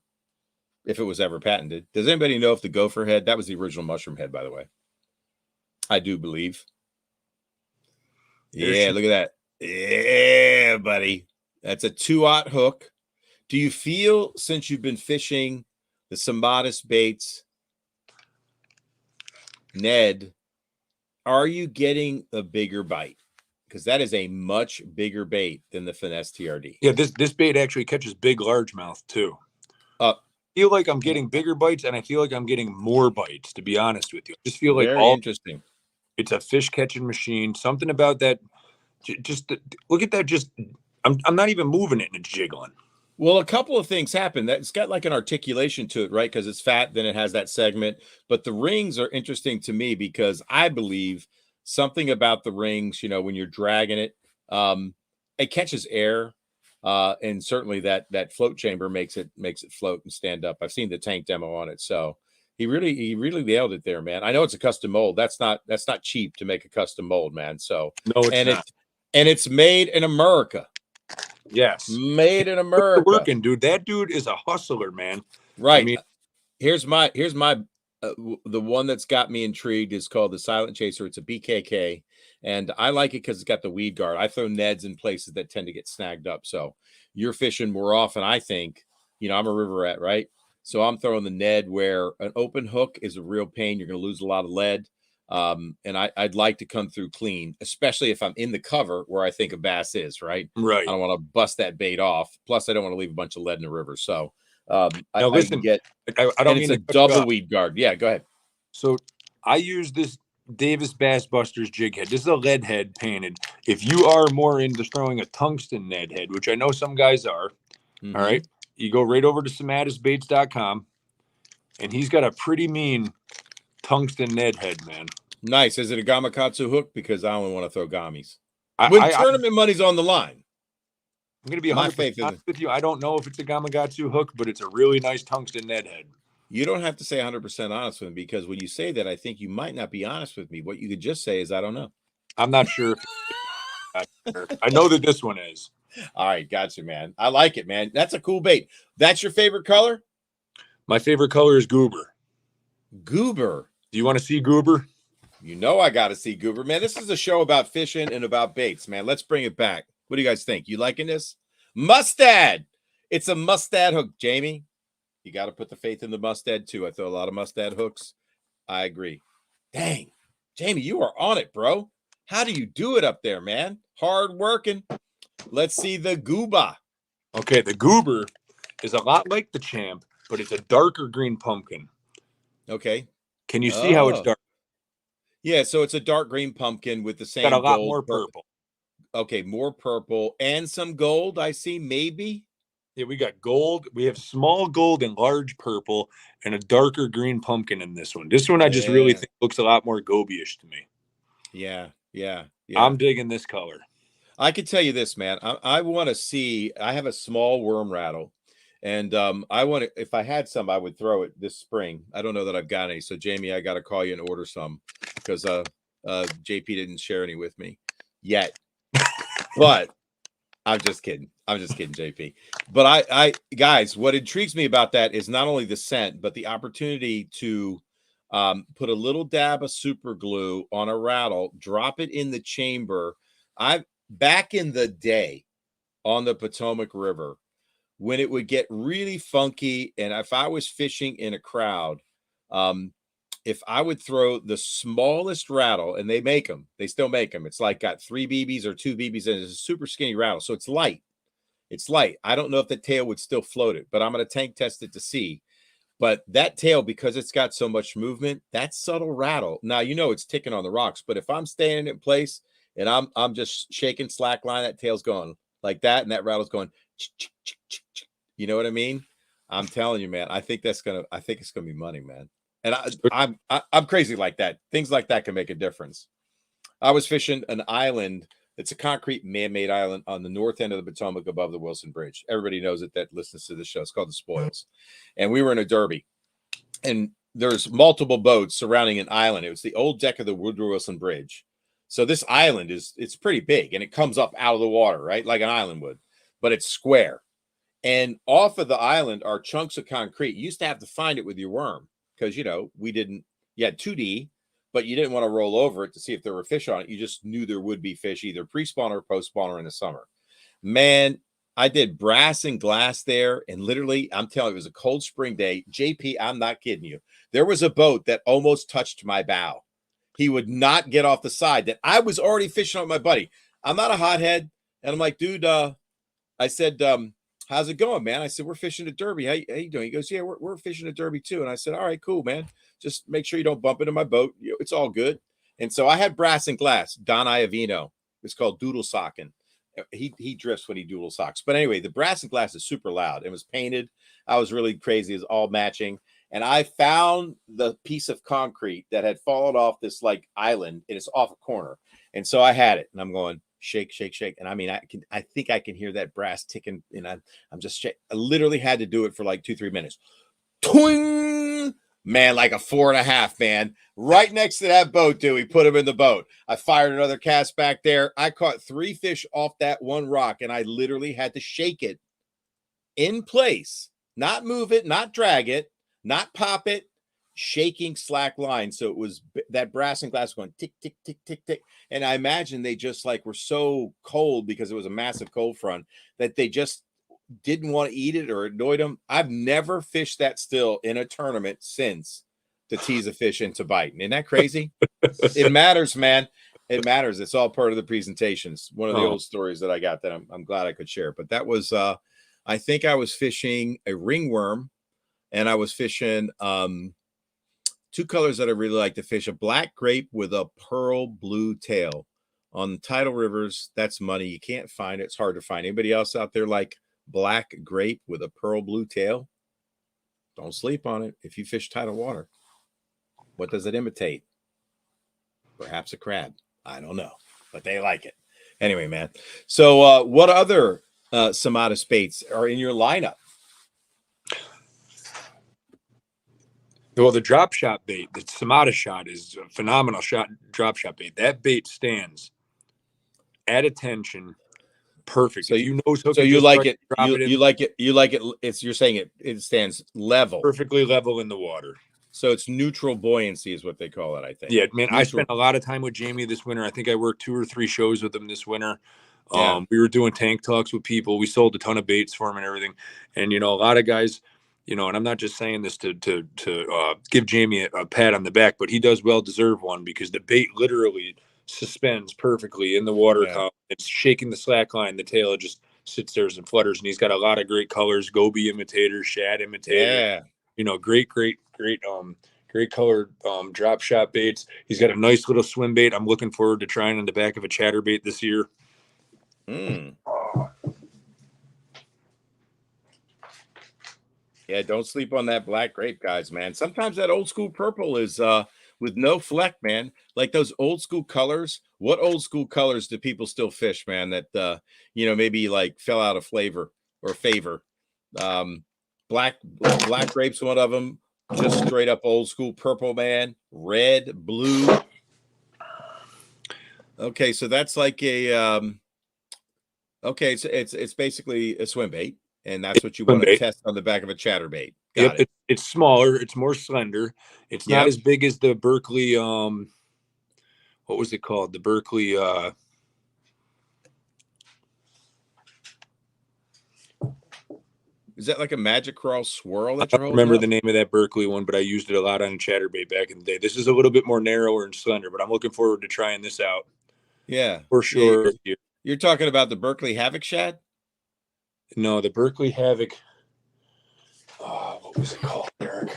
if it was ever patented. Does anybody know if the Gopher head, that was the original mushroom head, by the way? I do believe. Yeah, look at that. Yeah, buddy. That's a 2/0 hook. Do you feel, since you've been fishing the Sambatis baits, Ned, are you getting a bigger bite? Because that is a much bigger bait than the Finesse TRD. Yeah, this bait actually catches big largemouth too. I feel like I'm getting bigger bites, and I feel like I'm getting more bites, to be honest with you. I just feel like interesting. It's a fish catching machine. Something about that. Just look at that. I'm not even moving it and it's jiggling. Well, a couple of things happen. It's got like an articulation to it, right? Because it's fat, then it has that segment. But the rings are interesting to me because I believe something about the rings, when you're dragging it, it catches air. And certainly that float chamber makes it float and stand up. I've seen the tank demo on it. So he really nailed it there, man. I know it's a custom mold. That's not cheap to make a custom mold, man. So no, it's not. It's made in America. Yes, made in America. Working, dude. That dude is a hustler, man. Right. I mean, here's my the one that's got me intrigued is called the Silent Chaser. It's a BKK, and I like it because it's got the weed guard. I throw Neds in places that tend to get snagged up. So you're fishing more often. I think, I'm a river rat, right? So I'm throwing the Ned where an open hook is a real pain. You're going to lose a lot of lead. And I'd like to come through clean, especially if I'm in the cover where I think a bass is, right? Right. I don't want to bust that bait off. Plus, I don't want to leave a bunch of lead in the river. So I don't mean it's a double weed guard. Yeah, go ahead. So I use this Davis Bass Busters jig head. This is a lead head painted. If you are more into throwing a tungsten Ned head, which I know some guys are, all right, you go right over to SmallmouthCrushbaits.com, and he's got a pretty mean tungsten Ned head, man. Nice. Is it a Gamakatsu hook? Because I only want to throw gummies. When tournament money's on the line. I'm going to be 100% honest with you. I don't know if it's a Gamakatsu hook, but it's a really nice tungsten Ned head. You don't have to say 100% honest with me, because when you say that, I think you might not be honest with me. What you could just say is, I don't know. I'm not sure. I know that this one is. All right. Gotcha, man. I like it, man. That's a cool bait. That's your favorite color? My favorite color is goober. Goober. Do you want to see goober? You know I got to see Goober, man. This is a show about fishing and about baits, man. Let's bring it back. What do you guys think? You liking this? Mustad. It's a mustad hook, Jamie. You got to put the faith in the mustad too. I throw a lot of mustad hooks. I agree. Dang, Jamie, you are on it, bro. How do you do it up there, man? Hard working. Let's see the Gooba. Okay, the Goober is a lot like the Champ, but it's a darker green pumpkin. Okay. Can you see how it's dark? Yeah, so it's a dark green pumpkin with the same got a lot gold, more purple. Okay, more purple and some gold, I see, maybe. Yeah, we got gold. We have small gold and large purple and a darker green pumpkin in this one. This one I just really think looks a lot more goby-ish to me. Yeah. I'm digging this color. I can tell you this, man. I want to see. I have a small worm rattle, and I want to. If I had some, I would throw it this spring. I don't know that I've got any. So, Jamie, I got to call you and order some because JP didn't share any with me yet. But I'm just kidding. JP. But I guys, what intrigues me about that is not only the scent, but the opportunity to put a little dab of super glue on a rattle, drop it in the chamber. Back in the day on the Potomac River, when it would get really funky, and if I was fishing in a crowd, if I would throw the smallest rattle, and they still make them. It's like got 3 BBs or 2 BBs, and it's a super skinny rattle, so it's light. I don't know if the tail would still float it, but I'm going to tank test it to see. But that tail, because it's got so much movement, that subtle rattle. Now, it's ticking on the rocks, but if I'm standing in place and I'm just shaking slack line, that tail's going like that, and that rattle's going, you know what I mean? I'm telling you, man. I think it's gonna be money, man. And I'm crazy like that. Things like that can make a difference. I was fishing an island. It's a concrete man-made island on the north end of the Potomac above the Wilson Bridge. Everybody knows it that listens to the show. It's called the Spoils. And we were in a derby. And there's multiple boats surrounding an island. It was the old deck of the Woodrow Wilson Bridge. So this island it's pretty big, and it comes up out of the water, right? Like an island would, but it's square. And off of the island are chunks of concrete. You used to have to find it with your worm because, you had 2D, but you didn't want to roll over it to see if there were fish on it. You just knew there would be fish, either pre-spawn or post-spawner in the summer. Man, I did brass and glass there, and literally, I'm telling you, it was a cold spring day. JP, I'm not kidding you. There was a boat that almost touched my bow. He would not get off the side that I was already fishing with my buddy. I'm not a hothead, and I'm like, dude, I said, how's it going, man? I said, we're fishing at Derby. How you doing? He goes, yeah, we're fishing at Derby too. And I said, all right, cool, man. Just make sure you don't bump into my boat. It's all good. And so I had brass and glass. Don Iovino. It's called doodle socking. He drifts when he doodle socks. But anyway, the brass and glass is super loud. It was painted. I was really crazy. It was all matching. And I found the piece of concrete that had fallen off this like island, and it's off a corner. And so I had it, and I'm going, shake, shake, shake. And I mean, I think I can hear that brass ticking, and I'm just shaking. I literally had to do it for like 2-3 minutes. Twing! Man, like a 4.5, man. Right next to that boat, dude. We put him in the boat. I fired another cast back there. I caught 3 fish off that one rock, and I literally had to shake it in place. Not move it, not drag it, not pop it, shaking slack line. So it was that brass and glass going tick, tick, tick, tick, tick. And I imagine they just were so cold because it was a massive cold front that they just didn't want to eat it or annoyed them. I've never fished that still in a tournament since to tease a fish into biting. Isn't that crazy? It matters, man. It matters. It's all part of the presentations. One of the old stories that I got that I'm glad I could share. But that was, I think I was fishing a ringworm, and I was fishing 2 colors that I really like to fish: a black grape with a pearl blue tail. On tidal rivers, that's money. You can't find it. It's hard to find. Anybody else out there like black grape with a pearl blue tail? Don't sleep on it. If you fish tidal water, what does it imitate? Perhaps a crab. I don't know, but they like it. Anyway, man. So what other SmallmouthCrush baits are in your lineup? Well, the drop shot bait, the SmallmouthCrush shot, is a phenomenal drop shot bait. That bait stands at attention. Perfect. So you like it. You like it. You're saying it stands level. Perfectly level in the water. So it's neutral buoyancy is what they call it, I think. Yeah, man, neutral. I spent a lot of time with Jamie this winter. I think I worked 2 or 3 shows with him this winter. Yeah. We were doing tank talks with people. We sold a ton of baits for him and everything. And, you know, a lot of guys, you know, and I'm not just saying this to give Jamie a pat on the back, but he does well deserve one, because the bait literally suspends perfectly in the water column. It's shaking the slack line. The tail just sits there and flutters. And he's got a lot of great colors, goby imitators, shad imitators. You know, great colored drop shot baits. He's got a nice little swim bait I'm looking forward to trying on the back of a chatterbait this year. Yeah, don't sleep on that black grape, guys, man. Sometimes that old school purple is with no fleck, man. Like those old school colors. What old school colors do people still fish, man, that you know, maybe like fell out of flavor or favor? Black grape's one of them. Just straight up old school purple, man. Red, blue. Okay, so that's like a okay, so it's basically a swim bait, and that's what you want to test on the back of a chatterbait. Yep, it's smaller, it's more slender. It's not as big as the Berkeley what was it called? The Berkeley is that like a Magic Crawl swirl? I don't remember the name of that Berkeley one, but I used it a lot on a chatterbait back in the day. This is a little bit more narrower and slender, but I'm looking forward to trying this out. Yeah, for sure. You're talking about the Berkeley Havoc shad? No, the Berkeley Havoc. Oh, what was it called, Eric?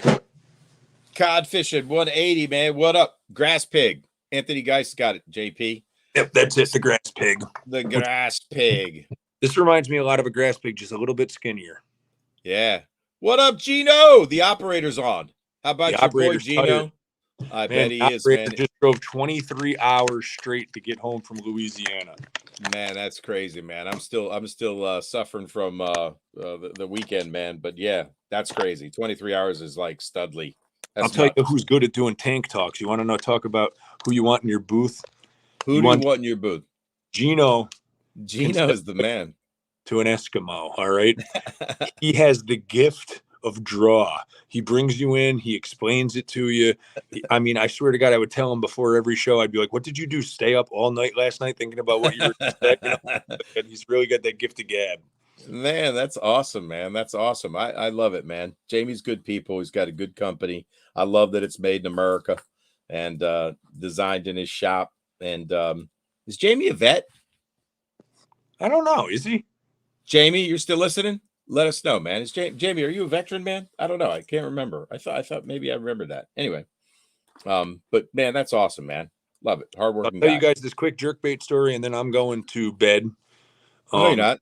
Codfish at 180, man. What up? Grass pig. Anthony Geist got it, JP. Yep, that's it. The grass pig. The grass pig. This reminds me a lot of a grass pig, just a little bit skinnier. Yeah. What up, Gino? The operator's on. How about your boy, Gino? Tired. I bet he is, man. Just drove 23 hours straight to get home from Louisiana. Man, that's crazy, man. I'm still suffering from the weekend, man. But yeah, that's crazy. 23 hours is like Studley. I'll tell you who's good at doing tank talks. You want to talk about who you want in your booth? Who do you want in your booth? Gino. Gino is the man. To an Eskimo, all right? He has the gift of draw. He brings you in. He explains it to you. I mean, I swear to God, I would tell him before every show, I'd be like, what did you do? Stay up all night last night thinking about what you were saying? You know? And he's really got that gift of gab. Man, that's awesome, man. That's awesome. I love it, man. Jamie's good people. He's got a good company. I love that it's made in America and designed in his shop. And is Jamie a vet? I don't know. Is he? Jamie, you're still listening? Let us know, man. Is Jamie, are you a veteran, man? I don't know. I can't remember. I thought maybe I remember that. Anyway, but man, that's awesome, man. Love it. Hardworking guy. I'll tell you guys this quick jerkbait story, and then I'm going to bed. No, you're not.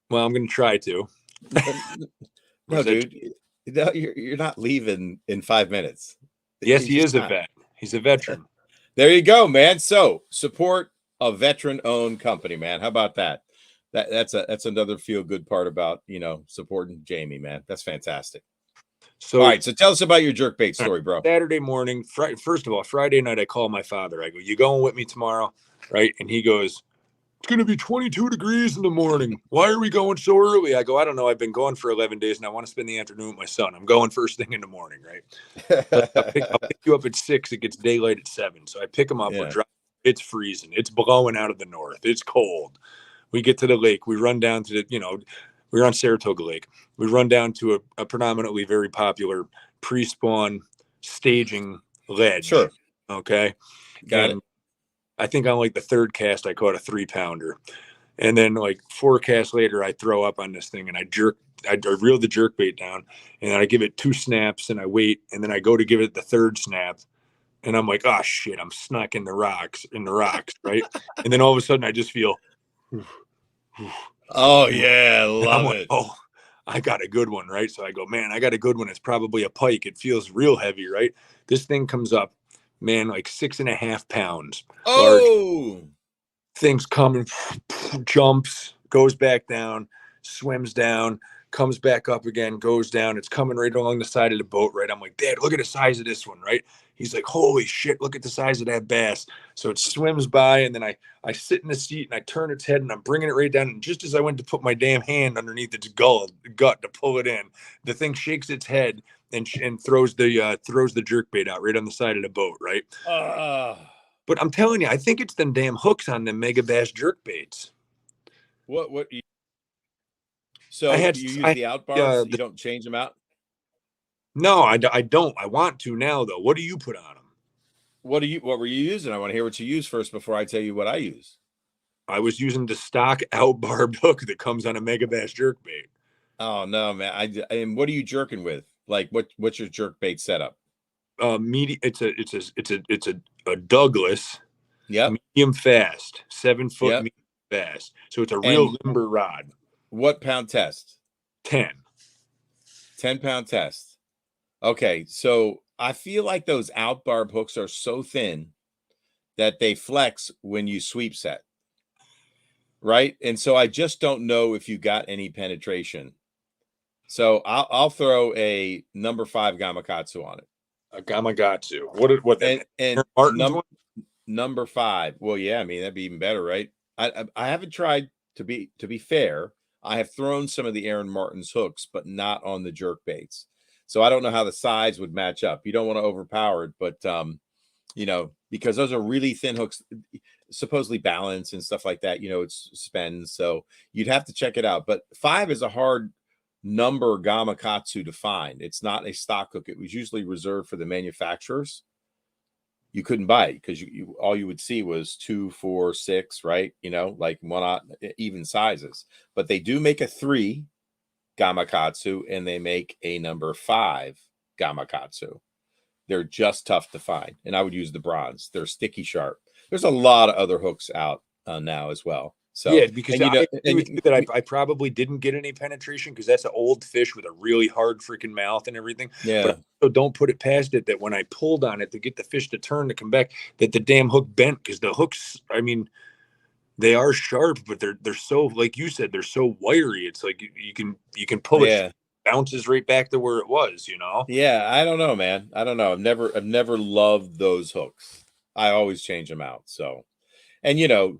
Well, I'm going to try to. No, dude. No, you're not leaving in 5 minutes. Yes, he is a vet. He's a veteran. There you go, man. So support a veteran-owned company, man. How about that? That's another feel-good part about, you know, supporting Jamie, man. That's fantastic. So, all right. So tell us about your jerkbait story, bro. Saturday morning, first of all, Friday night, I call my father. I go, "You going with me tomorrow?" Right? And he goes, "It's going to be 22 degrees in the morning. Why are we going so early?" I go, "I don't know. I've been going for 11 days and I want to spend the afternoon with my son. I'm going first thing in the morning." Right? I'll pick you up at 6. It gets daylight at 7. So I pick him up. Yeah. It's freezing. It's blowing out of the north. It's cold. We get to the lake. We run down to we're on Saratoga Lake. We run down to a predominantly very popular pre-spawn staging ledge. Sure. Okay. Got it. I think on like the third cast, I caught a 3-pounder. And then like 4 casts later, I throw up on this thing and I reel the jerkbait down and I give it 2 snaps and I wait. And then I go to give it the 3rd snap. And I'm like, oh shit, I'm snuck in the rocks, right? And then all of a sudden I just feel, oh yeah, love it. Oh, I got a good one, right? So I go, man, I got a good one. It's probably a pike. It feels real heavy, right? This thing comes up, man, like 6.5 pounds. Oh, large. Thing's coming, jumps, goes back down, swims down, comes back up again, goes down. It's coming right along the side of the boat, right? I'm like, Dad, look at the size of this one, right? He's like, holy shit, look at the size of that bass. So it swims by, and then I sit in the seat and I turn its head and I'm bringing it right down. And just as I went to put my damn hand underneath its gut to pull it in, the thing shakes its head and throws the jerkbait out right on the side of the boat, right? But I'm telling you, I think it's them damn hooks on them Mega Bass jerkbaits. So you use the out bars? You don't change them out? No, I don't. I want to now, though. What do you put on them? What were you using? I want to hear what you use first before I tell you what I use. I was using the stock out barbed hook that comes on a Mega Bass jerkbait. Oh no, man! And what are you jerking with? Like what's your jerkbait setup? It's a Douglas. Yep. Medium fast, 7 foot medium fast. So it's a real limber rod. What pound test? 10 pound test. Okay, so I feel like those out barb hooks are so thin that they flex when you sweep set, right? And so I just don't know if you got any penetration. So I'll throw a number 5 Gamakatsu on it. A Gamakatsu. What that? And number 5. Well, yeah, I mean that'd be even better, right? I haven't tried to be fair. I have thrown some of the Aaron Martin's hooks, but not on the jerk baits. So I don't know how the size would match up. You don't want to overpower it, but you know, because those are really thin hooks, supposedly balanced and stuff like that. You know, it's spends, so you'd have to check it out. But 5 is a hard number Gamakatsu to find. It's not a stock hook. It was usually reserved for the manufacturers. You couldn't buy it because you all you would see was 2, 4, 6, right? You know, like one even sizes. But they do make a 3 Gamakatsu and they make a number 5 Gamakatsu. They're just tough to find, and I would use the bronze. They're sticky sharp. There's a lot of other hooks out now as well. So yeah, because I probably didn't get any penetration because that's an old fish with a really hard freaking mouth and everything. Yeah. But don't put it past it that when I pulled on it to get the fish to turn to come back, that the damn hook bent because the hooks, I mean, they are sharp, but they're so, like you said, they're so wiry. It's like you can pull it, bounces right back to where it was, you know? Yeah, I don't know, man. I don't know. I've never loved those hooks. I always change them out. So, and you know,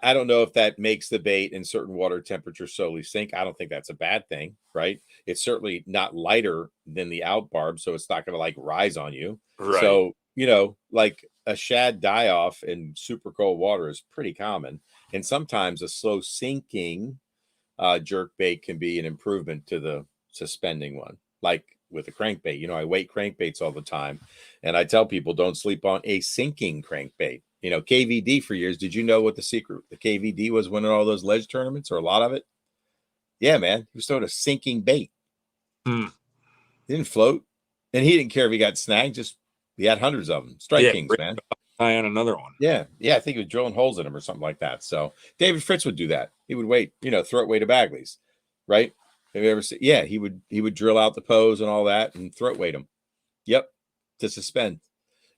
I don't know if that makes the bait in certain water temperatures slowly sink. I don't think that's a bad thing, right? It's certainly not lighter than the out barb, so it's not going to like rise on you. Right. So, you know, like a shad die off in super cold water is pretty common. And sometimes a slow sinking jerk bait can be an improvement to the suspending one. Like with a crankbait, you know, I weight crankbaits all the time. And I tell people don't sleep on a sinking crankbait. You know, KVD for years. Did you know what the secret? The KVD was winning all those ledge tournaments, or a lot of it. Yeah, man, he was throwing a sinking bait. He didn't float, and he didn't care if he got snagged. Just he had hundreds of them. Strike Kings, man. Tie on another one. Yeah, I think he was drilling holes in them or something like that. So David Fritz would do that. He would wait, you know, throw it weight to Bagley's, right? Have you ever seen? Yeah, he would drill out the pose and all that and throat weight them. Yep, to suspend.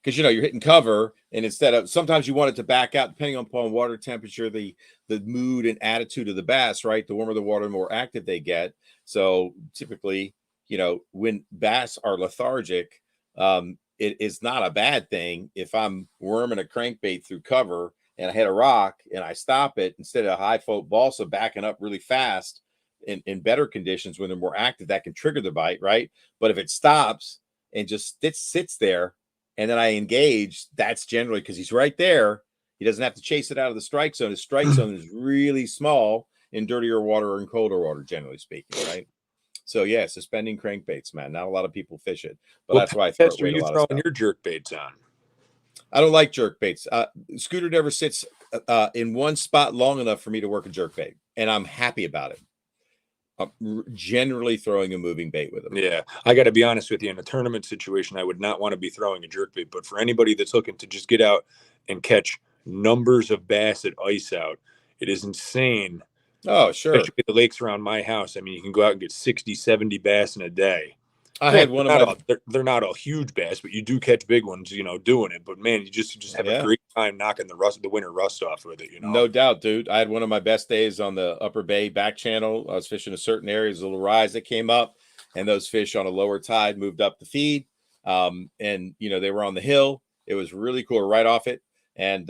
Because, you know, you're hitting cover, and instead of, sometimes you want it to back out, depending upon water temperature, the mood and attitude of the bass, right? The warmer the water, the more active they get. So typically, you know, when bass are lethargic, it is not a bad thing if I'm worming a crankbait through cover and I hit a rock and I stop it, instead of high float balsa backing up really fast in better conditions when they're more active, that can trigger the bite, right? But if it stops and just sits there, and then I engage, that's generally because he's right there. He doesn't have to chase it out of the strike zone. His strike zone is really small in dirtier water or in colder water, generally speaking, right? So yeah, suspending crankbaits, man. Not a lot of people fish it, but that's why I throw away a lot of stuff. Your jerk baits on? I don't like jerk baits. Scooter never sits in one spot long enough for me to work a jerk bait, and I'm happy about it. I'm generally throwing a moving bait with them. Yeah, I got to be honest with you. In a tournament situation, I would not want to be throwing a jerk bait. But for anybody that's looking to just get out and catch numbers of bass at ice out, it is insane. Oh, sure. Especially at the lakes around my house. I mean, you can go out and get 60, 70 bass in a day. I had one of my. They're not all huge bass, but you do catch big ones, you know, doing it. But man, you just have a great time knocking the winter rust off with it, you know. No doubt, dude. I had one of my best days on the Upper Bay back channel. I was fishing a certain area, there's a little rise that came up, and those fish on a lower tide moved up the feed. And, you know, they were on the hill. It was really cool, right off it. And,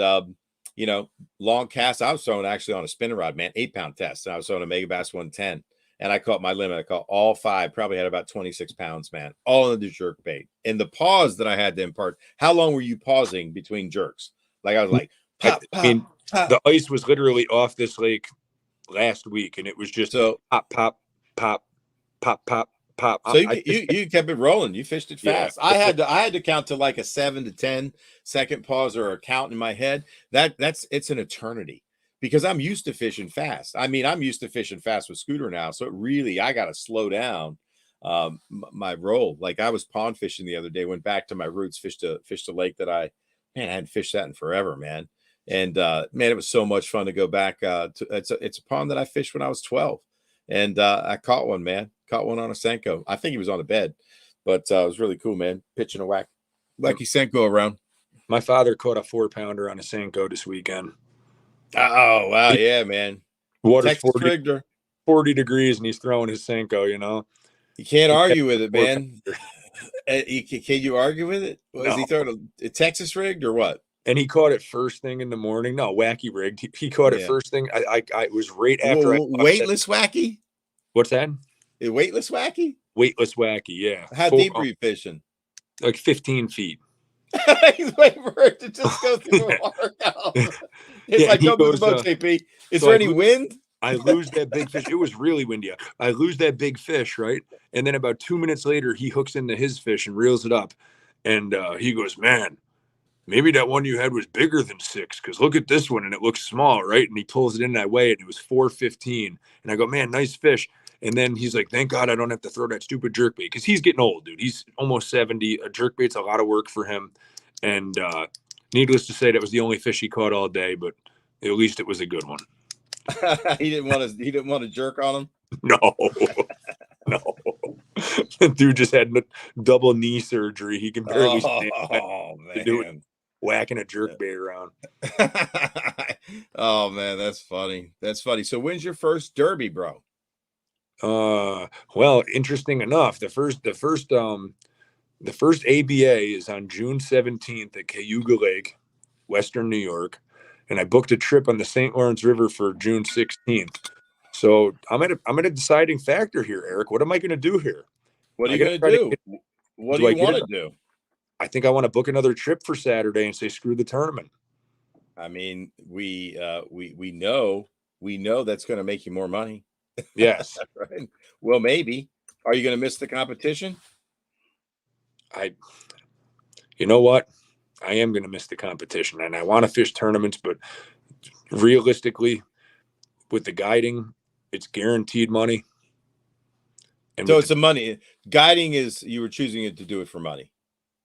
you know, long cast. I was throwing actually on a spinning rod, man, 8-pound test. And I was throwing a Megabass 110. And I caught my limit. I caught all 5, probably had about 26 pounds, man, all in the jerk bait. And the pause that I had to impart, how long were you pausing between jerks? Like I was like, pop, pop, I mean, pop. The ice was literally off this lake last week, and it was just pop, pop, pop, pop, pop, pop. So you kept it rolling. You fished it fast. Yeah. I had to count to like a 7 to 10 second pause or a count in my head. It's an eternity. Because I'm used to fishing fast. I mean, I'm used to fishing fast with Scooter now. So I got to slow down my roll. Like I was pond fishing the other day, went back to my roots, fished a lake that I hadn't fished that in forever, man. And man, it was so much fun to go back to. It's a pond that I fished when I was 12. And I caught one, man. Caught one on a Senko. I think he was on a bed, but it was really cool, man. Pitching a wacky Senko around. My father caught a 4-pounder on a Senko this weekend. Oh, wow. Yeah, man. Water's 40 degrees and he's throwing his Senko, you know. You can't argue with it, man. Can you argue with it? Was he throwing a Texas rigged or what? And he caught it first thing in the morning. No, wacky rigged. He caught it first thing. It was right after. Weightless wacky? What's that? Weightless wacky? Weightless wacky, yeah. How deep are you fishing? Like 15 feet. He's waiting for it to just go through the water. It's like, go through the boat, JP. Is there any wind? I lose that big fish. It was really windy. I lose that big fish, right? And then about 2 minutes later, he hooks into his fish and reels it up. And he goes, man, maybe that one you had was bigger than 6 because look at this one and it looks small, right? And he pulls it in that way and it was 4.15. And I go, man, nice fish. And then he's like, thank God I don't have to throw that stupid jerkbait because he's getting old, dude. He's almost 70. A jerkbait's a lot of work for him. And needless to say, that was the only fish he caught all day, but at least it was a good one. He didn't want to jerk on him? No. No. Dude just had double knee surgery. He can barely stand. Oh, man. Do it, whacking a jerkbait around. Oh, man, that's funny. That's funny. So when's your first derby, bro? Well, interesting enough, the first ABA is on June 17th at Cayuga Lake, Western New York, and I booked a trip on the St. Lawrence River for June 16th. So I'm at a deciding factor here, Eric. What am I going to do here? What are you going to do? What do you want to do? I think I want to book another trip for Saturday and say screw the tournament. I mean, we know that's going to make you more money. Yes. Right. Well, maybe. Are you going to miss the competition? You know what? I am going to miss the competition and I want to fish tournaments, but realistically with the guiding, it's guaranteed money. And so it's the money. Guiding is, you were choosing it to do it for money.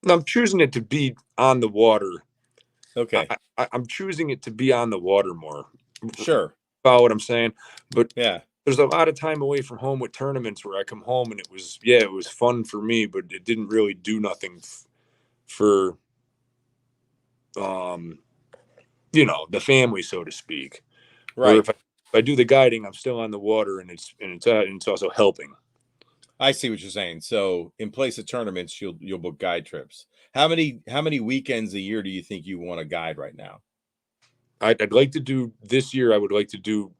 I'm choosing it to be on the water. Okay. I'm choosing it to be on the water more. Sure. Follow what I'm saying? But yeah. There's a lot of time away from home with tournaments where I come home and it was fun for me, but it didn't really do nothing for, the family, so to speak. Right. Or if I do the guiding, I'm still on the water and it's also helping. I see what you're saying. So in place of tournaments, you'll book guide trips. How many weekends a year do you think you want to guide right now? I'd like to do this year. I would like to do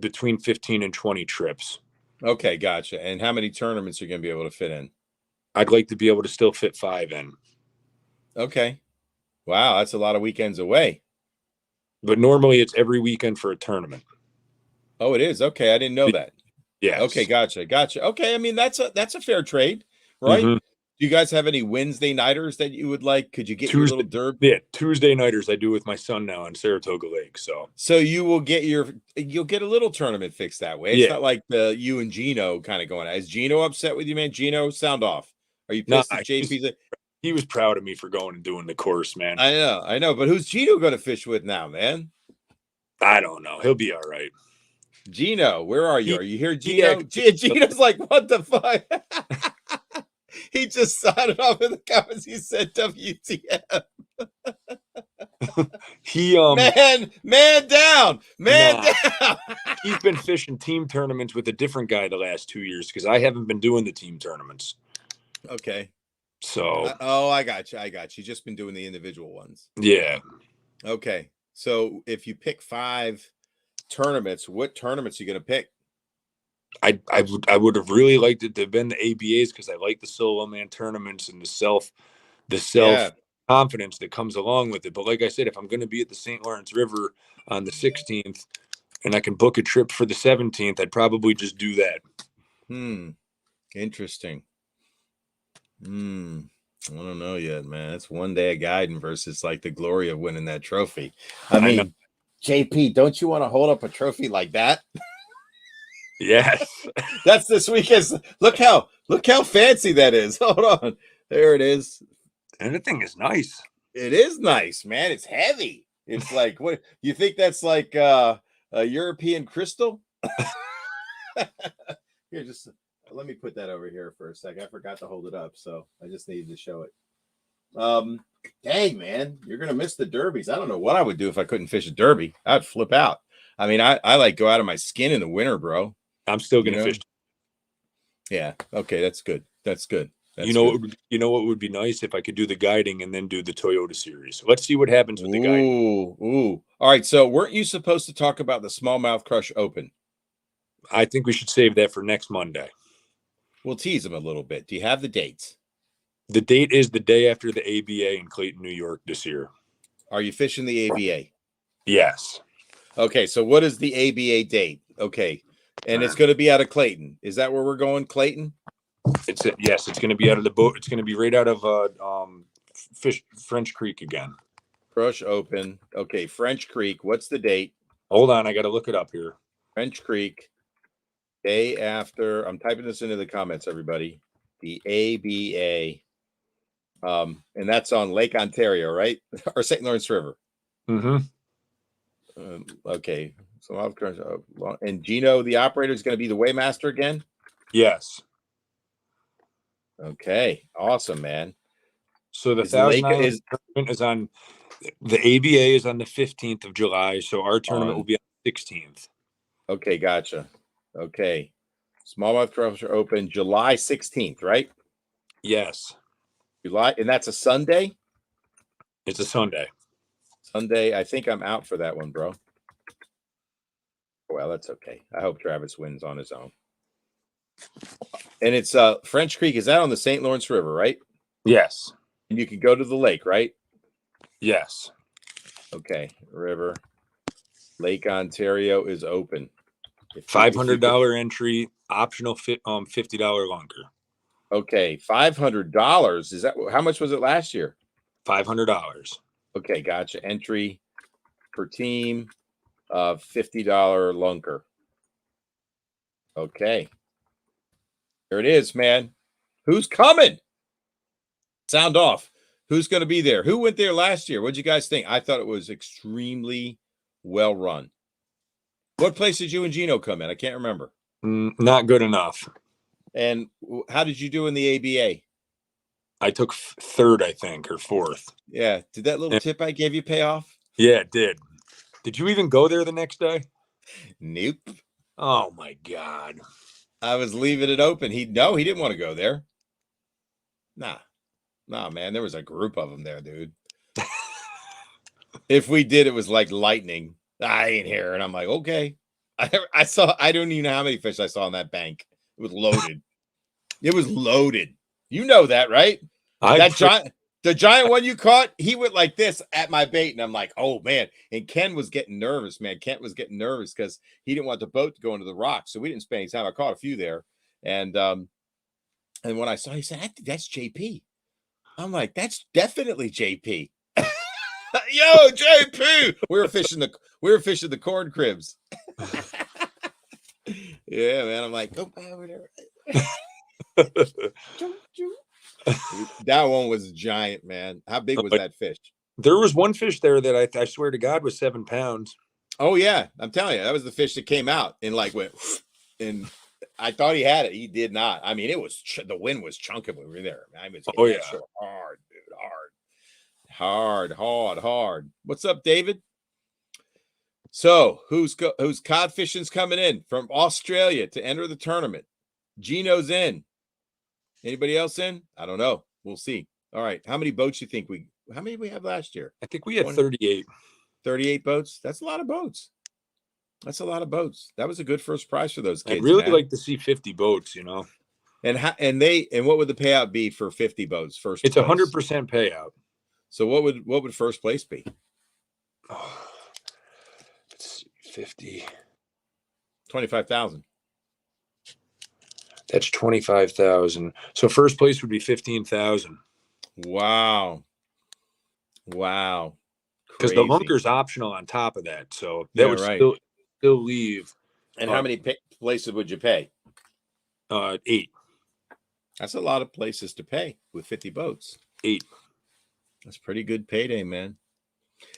between 15 and 20 trips. Okay, gotcha. And how many tournaments are you going to be able to fit in? I'd like to be able to still fit 5 in. Okay. Wow, that's a lot of weekends away. But normally it's every weekend for a tournament. Oh, it is? Okay, I didn't know that. Yeah. Okay, gotcha. Okay, I mean that's a fair trade, right? Mm-hmm. Do you guys have any Wednesday nighters that you would like? Could you get your little derb? Yeah, Tuesday nighters I do with my son now on Saratoga Lake. So you'll get a little tournament fixed that way. It's not like you and Gino kind of going. Is Gino upset with you, man? Gino, sound off. Are you pissed at JP's? He was proud of me for going and doing the course, man. I know. But who's Gino going to fish with now, man? I don't know. He'll be all right. Gino, where are you? Are you here, Gino? Gino's like, what the fuck? He just started off in the comments. He said WTF. Man down. He's been fishing team tournaments with a different guy the last 2 years because I haven't been doing the team tournaments. Okay. So I got you. Just been doing the individual ones. Yeah. Okay. So if you pick 5 tournaments, what tournaments are you going to pick? I would have really liked it to have been the ABAs because I like the solo man tournaments and the self confidence that comes along with it. But like I said, if I'm going to be at the St. Lawrence River on the 16th and I can book a trip for the 17th, I'd probably just do that. Interesting. I don't know yet, man. It's one day of guiding versus like the glory of winning that trophy. I mean, JP, don't you want to hold up a trophy like that? Yes. That's this weekend's. Look how fancy that is. Hold on. There it is. And the thing is nice. It is nice, man. It's heavy. It's like, what you think that's like a European crystal? Here, just let me put that over here for a sec. I forgot to hold it up, so I just needed to show it. Dang, man, you're gonna miss the derbies. I don't know what I would do if I couldn't fish a derby. I'd flip out. I mean, I like go out of my skin in the winter, bro. I'm still gonna fish. Yeah. Okay, that's good. That's good. You know what would be nice if I could do the guiding and then do the Toyota series. So let's see what happens with the guiding. Ooh. All right. So weren't you supposed to talk about the Smallmouth Crush Open? I think we should save that for next Monday. We'll tease them a little bit. Do you have the dates? The date is the day after the ABA in Clayton, New York this year. Are you fishing the ABA? Yes. Okay. So what is the ABA date? Okay. And it's going to be out of Clayton. Is that where we're going, Clayton? Yes, it's going to be out of the boat. It's going to be right out of French Creek again. Crush Open. Okay, French Creek. What's the date? Hold on, I got to look it up here. French Creek. Day after. I'm typing this into the comments, everybody. The ABA. And that's on Lake Ontario, right? Or St. Lawrence River. Okay. So and Gino, the operator, is going to be the weighmaster again? Yes. Okay. Awesome, man. So the 1,000 Island tournament is on the ABA is on the 15th of July. So our tournament will be on the 16th. Okay, gotcha. Okay. Smallmouth Crush Open July 16th, right? Yes. July, and that's a Sunday? It's a Sunday. Sunday. I think I'm out for that one, bro. Well, that's okay. I hope Travis wins on his own. And it's French Creek. Is that on the St. Lawrence River, right? Yes. And you can go to the lake, right? Yes. Okay. River. Lake Ontario is open. $500 entry, optional $50 lunker. Okay, $500. Is that how much was it last year? $500. Okay, gotcha. Entry per team, $50 lunker. Okay. There it is, man. Who's coming? Sound off. Who's going to be there? Who went there last year? What'd you guys think? I thought it was extremely well run. What place did you and Gino come in? I can't remember. Not good enough. And how did you do in the ABA? I took third, I think, or fourth. Yeah. Did that little tip I gave you pay off? Yeah, it did. Did you even go there the next day? Nope. Oh, my God. I was leaving it open. He didn't want to go there. Nah, man. There was a group of them there, dude. If we did, it was like lightning. I ain't here. And I'm like, okay. I don't even know how many fish I saw on that bank. It was loaded. It was loaded. You know that, right? The giant one you caught, he went like this at my bait. And I'm like, oh, man. And Ken was getting nervous, man. Kent was getting nervous because he didn't want the boat to go into the rocks. So we didn't spend any time. I caught a few there. And when I saw, he said, that's JP. I'm like, that's definitely JP. Yo, JP. We were fishing the corn cribs. Yeah, man. I'm like, go by over there. That one was giant, man. How big was that fish? There was one fish there that I swear to God was 7 pounds. Oh yeah, I'm telling you, that was the fish that came out and like went, and I thought he had it. He did not. I mean, it was the wind was chunking when we were there. I mean, hard, dude, hard. What's up, David? So who's cod fishing's coming in from Australia to enter the tournament? Gino's in. Anybody else in? I don't know. We'll see. All right. How many boats you think how many did we have last year? I think we had 38. 38 boats. That's a lot of boats. That's a lot of boats. That was a good first prize for those kids. I'd really like to see 50 boats, you know. And what would the payout be for 50 boats first? It's 100% payout. So what would first place be? Oh, let's see, 50. 25,000. That's 25,000. So first place would be 15,000. Wow. Wow. Because the bunker's optional on top of that. So that would still leave. And how many places would you pay? 8. That's a lot of places to pay with 50 boats. 8. That's pretty good payday, man.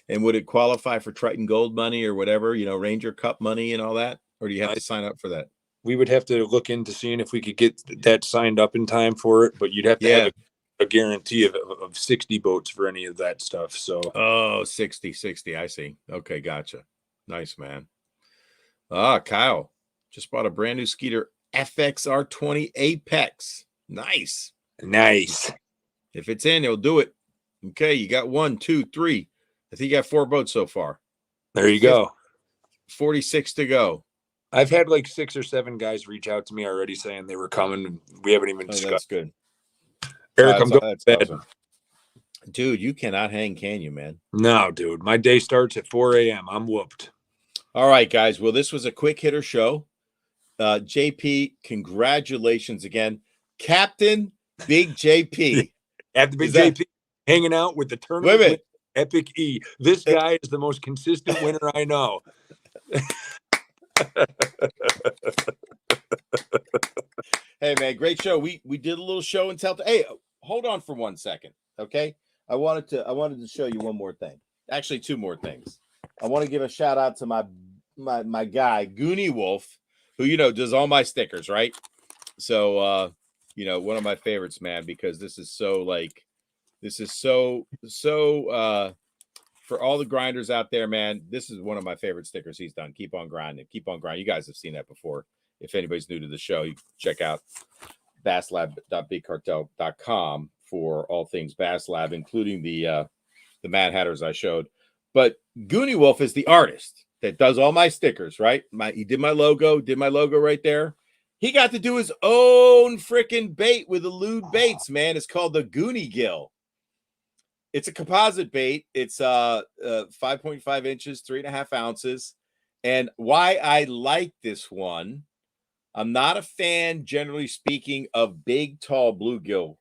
And would it qualify for Triton Gold money or whatever, you know, Ranger Cup money and all that? Or do you have to sign up for that? We would have to look into seeing if we could get that signed up in time for it, but you'd have to have a guarantee of 60 boats for any of that stuff. So 60, I see. Okay, gotcha. Nice, man. Kyle just bought a brand new Skeeter FXR20 Apex. Nice. If it's in, he'll do it. Okay, you got 1, 2, 3. I think you got 4 boats so far. There you go. 46 to go. I've had like 6 or 7 guys reach out to me already saying they were coming. We haven't even discussed. That's good. Eric, I'm going to bed. Awesome. Dude, you cannot hang, can you, man? No, dude. My day starts at 4 a.m. I'm whooped. All right, guys. Well, this was a quick hitter show. JP, congratulations again. Captain Big JP. Captain Big JP hanging out with the tournament Epic E. This guy is the most consistent winner I know. Hey, man, great show. We did a little show and tell. Hey, hold on for 1 second, okay? I wanted to show you one more thing. Actually, 2 more things. I want to give a shout out to my guy Goonie Wolf, who does all my stickers, right? So one of my favorites, man, because this is so for all the grinders out there, man, this is one of my favorite stickers he's done. Keep on grinding. Keep on grinding. You guys have seen that before. If anybody's new to the show, you can check out basslab.bigcartel.com for all things Bass Lab, including the Mad Hatters I showed. But Goonie Wolf is the artist that does all my stickers, right? He did my logo right there. He got to do his own freaking bait with elude baits, man. It's called the Goonie Gill. It's a composite bait. It's 5.5 inches, 3.5 ounces. And why I like this one, I'm not a fan, generally speaking, of big, tall bluegill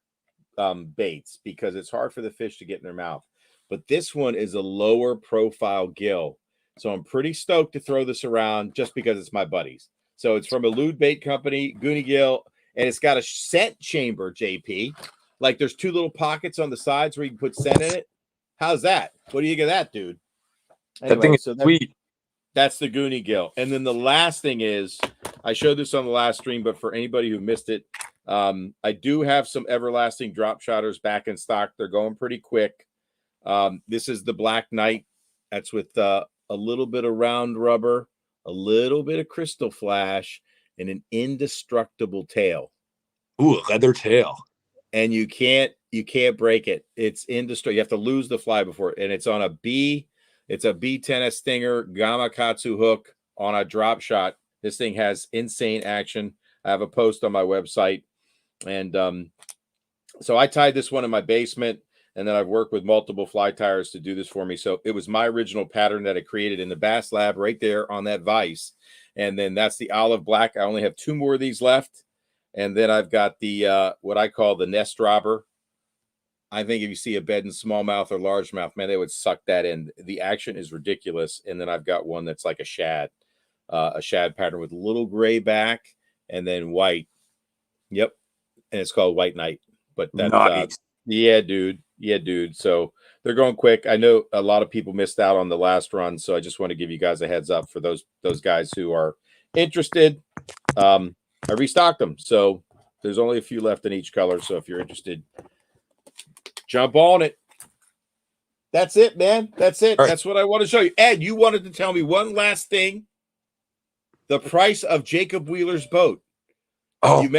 baits because it's hard for the fish to get in their mouth. But this one is a lower profile gill. So I'm pretty stoked to throw this around just because it's my buddies. So it's from Elude Bait Company, Goonie Gill, and it's got a scent chamber, JP. Like there's 2 little pockets on the sides where you can put scent in it. How's that? What do you think of that, dude? Anyway, that thing is sweet. That's the Goonie Gill. And then the last thing is, I showed this on the last stream, but for anybody who missed it, I do have some Everlasting drop shotters back in stock. They're going pretty quick. This is the Black Knight. That's with a little bit of round rubber, a little bit of crystal flash, and an indestructible tail. Ooh, a leather tail. And you can't break it. It's indestructible. You have to lose the fly before it. And it's on a B. It's a B10S Stinger Gamakatsu hook on a drop shot. This thing has insane action. I have a post on my website. And so I tied this one in my basement. And then I've worked with multiple fly tires to do this for me. So it was my original pattern that I created in the Bass Lab right there on that vise. And then that's the olive black. I only have 2 more of these left. And then I've got the what I call the nest robber. I think if you see a bed in smallmouth or largemouth, man, they would suck that in. The action is ridiculous. And then I've got one that's like a shad pattern with a little gray back and then white. Yep. And it's called White Knight. But that's nice. Yeah, dude. So they're going quick. I know a lot of people missed out on the last run, so I just want to give you guys a heads up for those guys who are interested. I restocked them, so there's only a few left in each color. So if you're interested, jump on it. That's it, man. That's it. Right. That's what I want to show you. Ed, you wanted to tell me one last thing. The price of Jacob Wheeler's boat. Oh, you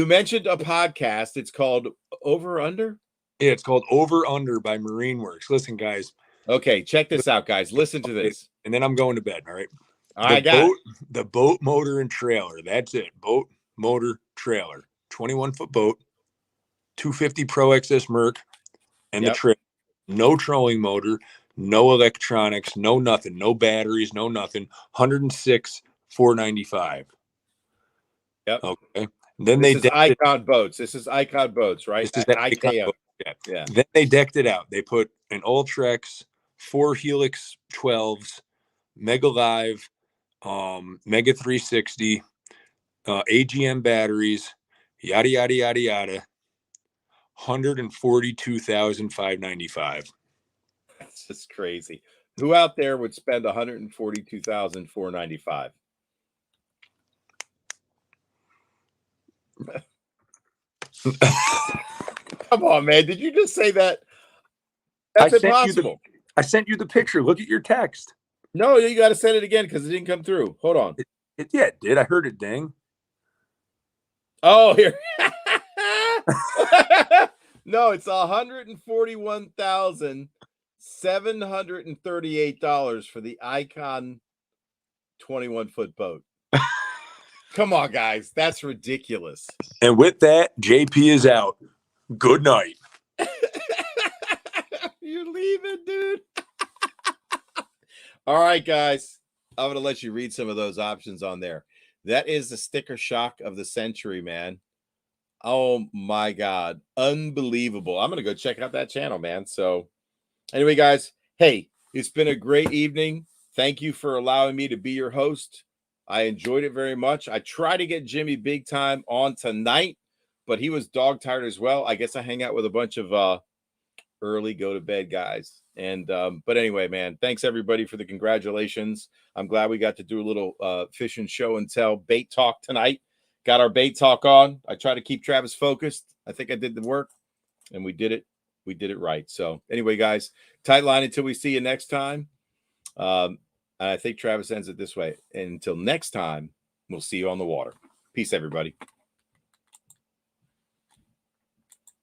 mentioned a podcast. It's called Over Under. Yeah, it's called Over Under by Marine Works. Listen, guys. Okay, check this out, guys. Listen to this. And then I'm going to bed. All right. The boat, motor, and trailer. That's it. Boat, motor, trailer. 21-foot boat, 250 Pro XS Merc, and the trailer. No trolling motor, no electronics, no nothing, no batteries, no nothing. 106, $495. Yep. Okay. Then this is Icon Boats. This is Icon Boats, right? This is IKO. Yeah. Then they decked it out. They put an Ultrex, 4 Helix 12s, Mega Live, Mega 360, AGM batteries, yada yada yada yada. $142,595. That's just crazy. Who out there would spend $142,495? Come on, man. Did you just say that? That's impossible. I sent you the picture. Look at your text. No, you got to send it again because it didn't come through. Hold on. It did. I heard it ding. Oh, here. No, it's $141,738 for the Icon 21-foot boat. Come on, guys. That's ridiculous. And with that, JP is out. Good night. You're leaving, dude. All right, guys. I'm going to let you read some of those options on there. That is the sticker shock of the century, man. Oh, my God. Unbelievable. I'm going to go check out that channel, man. So anyway, guys, hey, it's been a great evening. Thank you for allowing me to be your host. I enjoyed it very much. I try to get Jimmy Big Time on tonight, but he was dog tired as well. I guess I hang out with a bunch of early go to bed guys. And but anyway, man, thanks everybody for the congratulations. I'm glad we got to do a little fishing show and tell bait talk tonight. Got our bait talk on. I try to keep Travis focused. I think I did the work, and we did it. We did it right. So anyway, guys, tight line until we see you next time. I think Travis ends it this way. And until next time, we'll see you on the water. Peace, everybody.